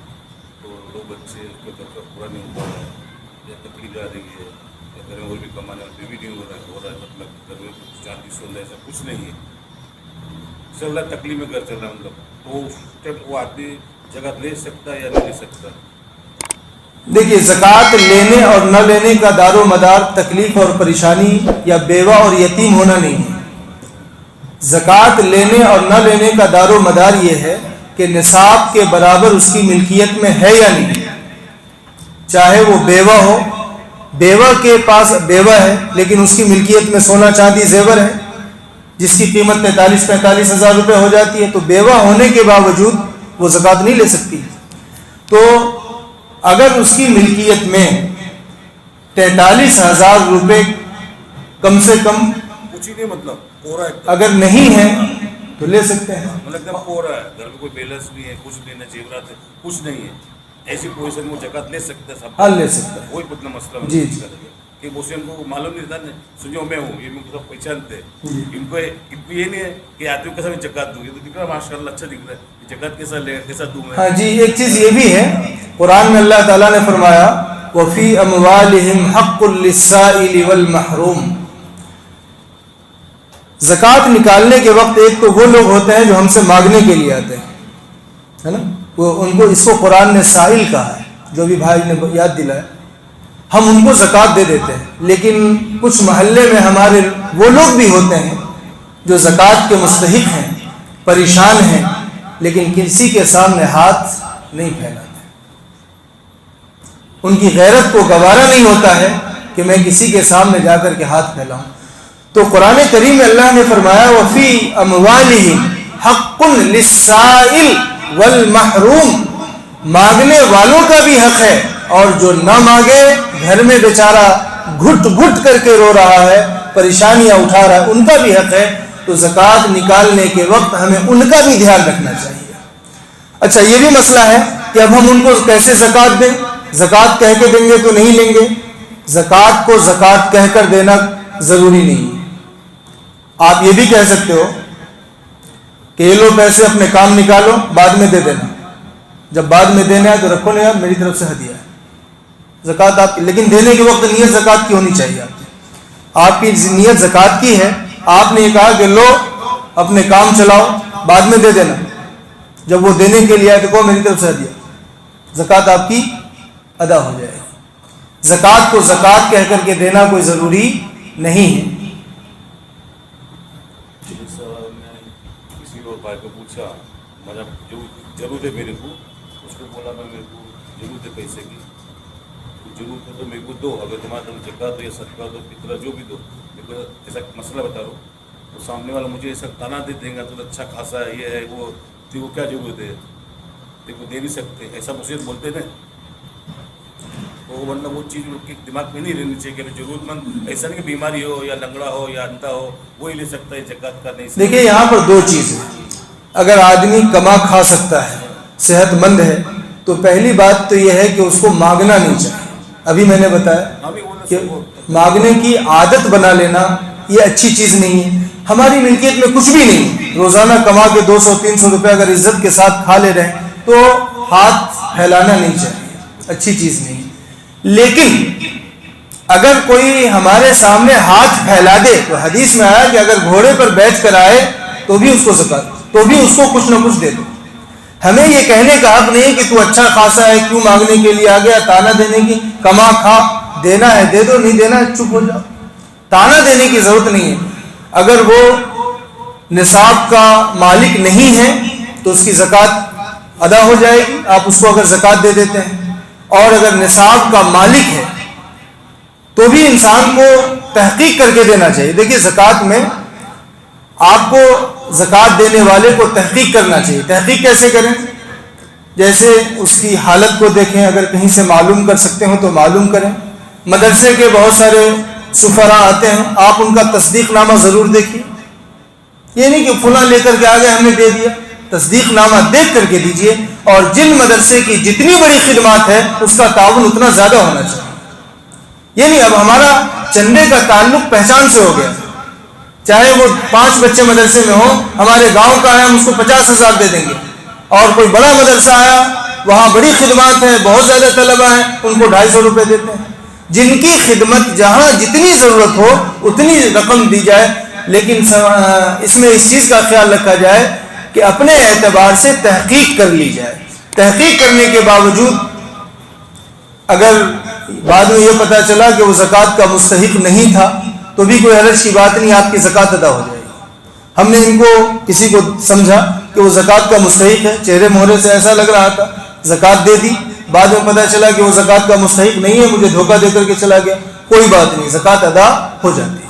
تو دو بچے اس کے گھر کا پورا نہیں ہو رہا ہے یا تکلیف آ رہی ہے یا گھر میں اور بھی کمانے میں بھی نہیں ہو رہا ہے، مطلب گھر میں چاندی سونا ایسا کچھ نہیں ہے، چل رہا ہے تکلیف میں گھر چل رہا ہے، مطلب تو اس ٹائم وہ آدمی جگہ لے سکتا ہے یا نہیں لے سکتا؟ دیکھیے، زکوٰۃ لینے اور نہ لینے کا دار و مدار تکلیف اور پریشانی یا بیوہ اور یتیم ہونا نہیں ہے. زکوٰۃ لینے اور نہ لینے کا دار و مدار یہ ہے کہ نصاب کے برابر اس کی ملکیت میں ہے یا نہیں. چاہے وہ بیوہ ہو، بیوہ کے پاس بیوہ ہے لیکن اس کی ملکیت میں سونا چاندی زیور ہے جس کی قیمت 43-45 ہزار روپے ہو جاتی ہے، تو بیوہ ہونے کے باوجود وہ زکوٰۃ نہیں لے سکتی. تو اگر اس کی ملکیت میں 43,000 روپے کم سے کم کچھ ہی نہیں، مطلب پورا اگر نہیں ہے تو لے سکتے ہیں. مطلب ایک دم پورا ہے، گھر میں کوئی بیلنس نہیں ہے، کچھ نہیں ہے، زیورات ہے، کچھ نہیں ہے، ایسی پوزیشن میں وہ زکوٰۃ لے سکتا ہے سب. ہاں لے سکتا ہے. وہی اتنا مسئلہ جی کہ مسلم کو معلوم نہیں تھا نا، سنو میں ہوں، یہ میں سب پہچانتے ہیں، ان کو یہ نہیں ہے کہ آدمی کیسا میں زکوٰۃ دوں گی، تو دکھ رہا ہے ماشاء اللہ اچھا دکھ رہا ہے، زکوٰۃ کیسا لے کیسا دوں میں. ہاں جی، ایک چیز یہ بھی ہے، قرآن میں اللہ تعالیٰ نے فرمایا وَفِي أَمْوَالِهِمْ حَقٌّ لِلسَّائِلِ وَالْمَحْرُومِ. زکوٰۃ نکالنے کے وقت ایک تو وہ لوگ ہوتے ہیں جو ہم سے مانگنے کے لیے آتے ہیں، ہے نا، وہ ان کو، اس کو قرآن نے سائل کہا ہے، جو بھی بھائی نے یاد دلایا. ہم ان کو زکوٰۃ دے دیتے ہیں، لیکن کچھ محلے میں ہمارے وہ لوگ بھی ہوتے ہیں جو زکوٰۃ کے مستحق ہیں، پریشان ہیں، لیکن کسی کے سامنے ہاتھ نہیں پھیلاتے. ان کی غیرت کو گوارا نہیں ہوتا ہے کہ میں کسی کے سامنے جا کر کے ہاتھ پھیلاؤں. تو قرآن کریم میں اللہ نے فرمایا وَفِي أَمْوَالِهِمْ حَقٌّ لِلسَّائِلِ وَالْمَحْرُومِ. مانگنے والوں کا بھی حق ہے، اور جو نہ مانگے، گھر میں بیچارہ گھٹ گھٹ کر کے رو رہا ہے، پریشانیاں اٹھا رہا ہے، ان کا بھی حق ہے. تو زکوٰۃ نکالنے کے وقت ہمیں ان کا بھی دھیان رکھنا چاہیے. اچھا، یہ بھی مسئلہ ہے کہ اب ہم ان کو کیسے زکوٰۃ دیں؟ زکوٰۃ کہہ کے دیں گے تو نہیں لیں گے. زکوٰۃ کو زکوٰۃ کہہ کر دینا ضروری نہیں. آپ یہ بھی کہہ سکتے ہو کہ یہ لو پیسے اپنے کام نکالو، بعد میں دے دینا. جب بعد میں دینا ہے تو رکھو نا یار، میری طرف سے ہدیہ ہے. زکوٰۃ آپ کی، لیکن دینے کے وقت نیت زکوٰۃ کی ہونی چاہیے. آپ کی نیت زکوٰۃ کی ہے، آپ نے یہ کہا کہ لو اپنے کام چلاؤ، بعد میں دے دینا. جب وہ دینے کے لیے آئے تو کہو میری طرف سے ہدیہ، زکوٰۃ آپ کی ادا ہو جائے گی. زکوٰۃ کو زکوٰۃ کہہ کر کے دینا کوئی ضروری نہیں ہے. میں کسی اور بھائی کو پوچھا، مطلب جو ضرورت ہے میرے کو، اس کو بولا میں میرے کو ضرورت ہے پیسے کی، ضرورت ہے تو میرے کو دو، اگر تمہارا تم زکوٰۃ دو یا صدقہ دو، فطرہ جو بھی دو، میرے کو ایسا مسئلہ بتا رہا ہوں. تو سامنے والا مجھے ایسا تانا دے دیں گا تو اچھا خاصا ہے، یہ ہے وہ، تیرے کو کیا ضرورت ہے، تیرے کو دے نہیں سکتے، ایسا مجھے بولتے نا. تو ورنہ وہ چیز ان کے دماغ میں نہیں رہنی چاہیے کہ ضرورت مند ایسا نہیں کہ بیماری ہو یا لنگڑا ہو یا اندھا ہو وہی لے سکتا ہے، زکوٰۃ کا نہیں. دیکھیے، یہاں پر دو چیزیں، اگر آدمی کما کھا سکتا ہے، صحت مند ہے، تو پہلی بات تو یہ ہے کہ اس کو مانگنا نہیں چاہیے. ابھی میں نے بتایا کہ مانگنے کی عادت بنا لینا یہ اچھی چیز نہیں ہے. ہماری ملکیت میں کچھ بھی نہیں، روزانہ کما کے 200-300 روپے اگر عزت کے ساتھ کھا لے رہے ہیں تو ہاتھ پھیلانا نہیں چاہیے، اچھی چیز نہیں. لیکن اگر کوئی ہمارے سامنے ہاتھ پھیلا دے تو حدیث میں آیا کہ اگر گھوڑے پر بیٹھ کر آئے تو بھی اس کو زکوٰۃ، تو بھی اس کو کچھ نہ کچھ دے دو. ہمیں یہ کہنے کا حق نہیں کہ تو اچھا خاصا ہے کیوں مانگنے کے لیے آ گیا، تانا دینے کی. کما کھا، دینا ہے دے دو، نہیں دینا ہے چپ ہو جاؤ. تانا دینے کی ضرورت نہیں ہے. اگر وہ نصاب کا مالک نہیں ہے تو اس کی زکوٰۃ ادا ہو جائے گی، آپ اس کو اگر زکوٰۃ دے دیتے ہیں. اور اگر نصاب کا مالک ہے تو بھی انسان کو تحقیق کر کے دینا چاہیے. دیکھیے، زکوٰۃ میں آپ کو زکوٰۃ دینے والے کو تحقیق کرنا چاہیے. تحقیق کیسے کریں؟ جیسے اس کی حالت کو دیکھیں، اگر کہیں سے معلوم کر سکتے ہو تو معلوم کریں. مدرسے کے بہت سارے سفراء آتے ہیں، آپ ان کا تصدیق نامہ ضرور دیکھیے. یہ نہیں کہ فلاں لے کر کے آ گئے ہم نے دے دیا. تصدیق نامہ دیکھ کر کے دیجیے، اور جن مدرسے کی جتنی بڑی خدمات ہے اس کا تعاون اتنا زیادہ ہونا چاہیے. یعنی اب ہمارا چندے کا تعلق پہچان سے ہو گیا، چاہے وہ 5 بچے مدرسے میں ہوں، ہمارے گاؤں کا ہے ہم اس کو 50,000 دے دیں گے، اور کوئی بڑا مدرسہ آیا وہاں بڑی خدمات ہیں، بہت زیادہ طلبہ ہیں، ان کو 250 روپے دیتے ہیں. جن کی خدمت جہاں جتنی ضرورت ہو اتنی رقم دی جائے، لیکن اس میں اس چیز کا خیال رکھا جائے کہ اپنے اعتبار سے تحقیق کر لی جائے. تحقیق کرنے کے باوجود اگر بعد میں یہ پتہ چلا کہ وہ زکوٰۃ کا مستحق نہیں تھا تو بھی کوئی حرج کی بات نہیں، آپ کی زکوٰۃ ادا ہو جائے گی. ہم نے ان کو کسی کو سمجھا کہ وہ زکوٰۃ کا مستحق ہے، چہرے مہرے سے ایسا لگ رہا تھا، زکوٰۃ دے دی، بعد میں پتہ چلا کہ وہ زکوٰۃ کا مستحق نہیں ہے، مجھے دھوکہ دے کر کے چلا گیا، کوئی بات نہیں، زکوٰۃ ادا ہو جاتی ہے.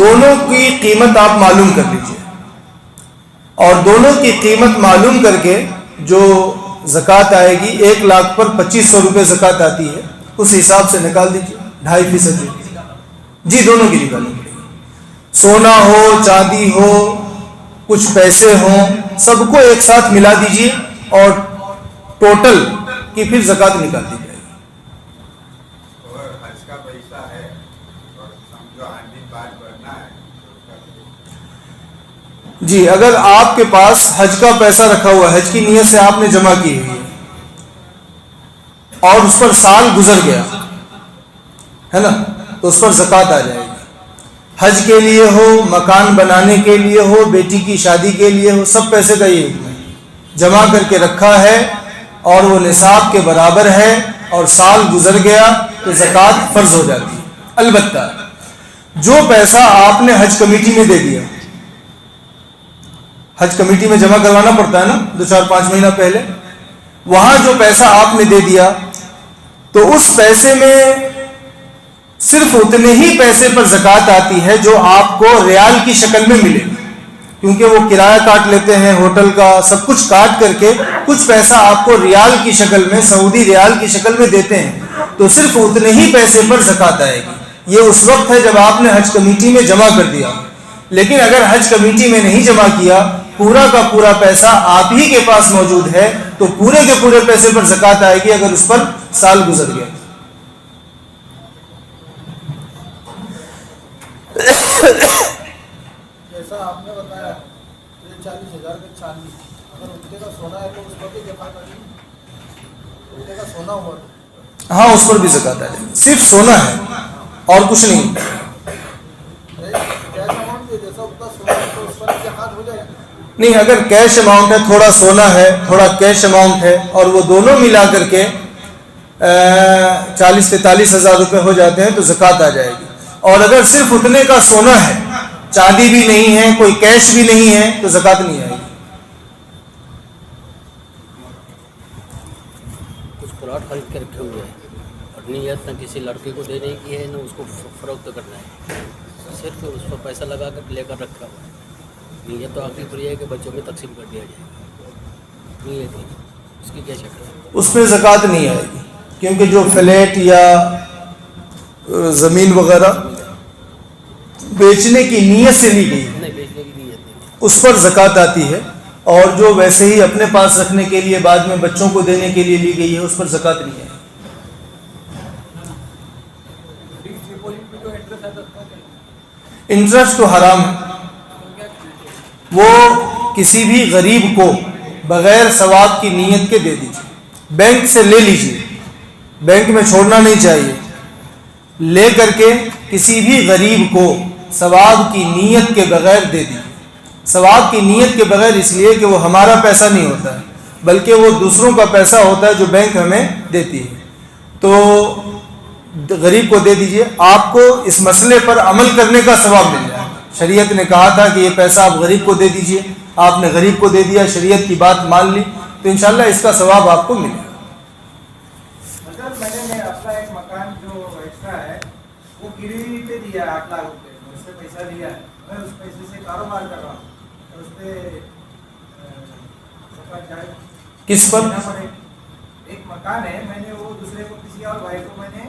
دونوں کی قیمت آپ معلوم کر لیجئے، اور دونوں کی قیمت معلوم کر کے جو زکوٰۃ آئے گی 1 لاکھ پر 2500 روپے زکوٰۃ آتی ہے، اس حساب سے نکال دیجئے 2.5% جی دونوں کی نکالنی پڑے گی. سونا ہو، چاندی ہو، کچھ پیسے ہوں، سب کو ایک ساتھ ملا دیجئے اور ٹوٹل کی پھر زکوٰۃ نکال دی جائے گی. اور حج کا پیسہ ہے اور سمجھو ہانڈی پاٹ بھرنا ہے جی اگر آپ کے پاس حج کا پیسہ رکھا ہوا ہے، حج کی نیت سے آپ نے جمع کی ہوئی ہے اور اس پر سال گزر گیا ہے نا، تو اس پر زکوٰۃ آ جائے گی. حج کے لیے ہو، مکان بنانے کے لیے ہو، بیٹی کی شادی کے لیے ہو، سب پیسے کا یہ حکم ہے. جمع کر کے رکھا ہے اور وہ نصاب کے برابر ہے اور سال گزر گیا تو زکوٰۃ فرض ہو جاتی ہے. البتہ جو پیسہ آپ نے حج کمیٹی میں دے دیا، حج کمیٹی میں جمع کروانا پڑتا ہے نا 2-4-5 مہینہ پہلے، وہاں جو پیسہ آپ نے دے دیا تو اس پیسے میں صرف اتنے ہی پیسے پر زکوٰۃ آتی ہے جو آپ کو ریال کی شکل میں ملے، کیونکہ وہ کرایہ کاٹ لیتے ہیں ہوٹل کا، سب کچھ کاٹ کر کے کچھ پیسہ آپ کو ریال کی شکل میں، سعودی ریال کی شکل میں دیتے ہیں، تو صرف اتنے ہی پیسے پر زکوٰۃ آئے گی. یہ اس وقت ہے جب آپ نے حج کمیٹی میں جمع کر دیا. لیکن اگر حج کمیٹی میں نہیں جمع کیا، پورا کا پورا پیسہ آپ ہی کے پاس موجود ہے، تو پورے کے پورے پیسے پر زکوٰۃ آئے گی اگر اس پر سال گزر گیا. جیسا آپ نے بتایا یہ 40,000 کے چاندی، اگر اٹھے کا سونا ہے تو اس پر بھی زکوٰۃ آ جائے گی. اٹھے کا سونا ہوا تو ہاں اس پر بھی زکوٰۃ آ جائے گی. صرف سونا ہے اور کچھ نہیں. کیش اماؤنٹ جیسا اتنا سونا ہے تو اس پر بھی زکوٰۃ ہو جائے گی. نہیں، اگر کیش اماؤنٹ ہے، تھوڑا سونا ہے، تھوڑا کیش اماؤنٹ ہے، اور وہ دونوں ملا کر کے 40-43 ہزار روپے ہو جاتے ہیں تو زکوٰۃ آ جائے گی. اور اگر صرف اتنے کا سونا ہے، چاندی بھی نہیں ہے، کوئی کیش بھی نہیں ہے، تو زکوٰۃ نہیں آئے گی. کچھ پلاٹ خرید کے رکھے ہوئے ہیں اور نیت نہ کسی لڑکے کو دینے کی ہے نہ اس کو فروخت کرنا ہے، صرف اس پر پیسہ لگا کر لے کر رکھا ہوا ہے. نیت تو آخری پر یہ ہے کہ بچوں میں تقسیم کر دیا جائے. نیت ہے اس کی کیا شکل ہے؟ اس پہ زکوٰۃ نہیں آئے گی، کیونکہ جو فلیٹ یا زمین وغیرہ بیچنے کی نیت سے لی گئی نہیں، بیچنے کی نیت نہیں. اس پر زکوٰۃ آتی ہے، اور جو ویسے ہی اپنے پاس رکھنے کے لیے بعد میں بچوں کو دینے کے لیے لی گئی ہے اس پر زکوٰۃ نہیں ہے. انٹرسٹ تو حرام ہے. وہ کسی بھی غریب کو بغیر ثواب کی نیت کے دے دیجیے. بینک سے لے لیجیے، بینک میں چھوڑنا نہیں چاہیے. لے کر کے کسی بھی غریب کو ثواب کی نیت کے بغیر دے دیجیے. ثواب کی نیت کے بغیر اس لیے کہ وہ ہمارا پیسہ نہیں ہوتا ہے، بلکہ وہ دوسروں کا پیسہ ہوتا ہے جو بینک ہمیں دیتی ہے. تو غریب کو دے دیجیے، آپ کو اس مسئلے پر عمل کرنے کا ثواب مل جائے. شریعت نے کہا تھا کہ یہ پیسہ آپ غریب کو دے دیجیے، آپ نے غریب کو دے دیا، شریعت کی بات مان لی، تو انشاءاللہ اس کا ثواب آپ کو ملے گا. مطلب میں نے اپنا ایک مکان جو ایکسٹرا ہے وہ گروی پہ دیا ہے 8 لاکھ روپے، اس سے پیسہ لیا ہے، میں اس پیسے سے کاروبار کر رہا ہوں اور اس پہ زکوٰۃ جائے. کس پر؟ ایک مکان ہے، میں نے وہ دوسرے کو کسی اور بھائی کو میں نے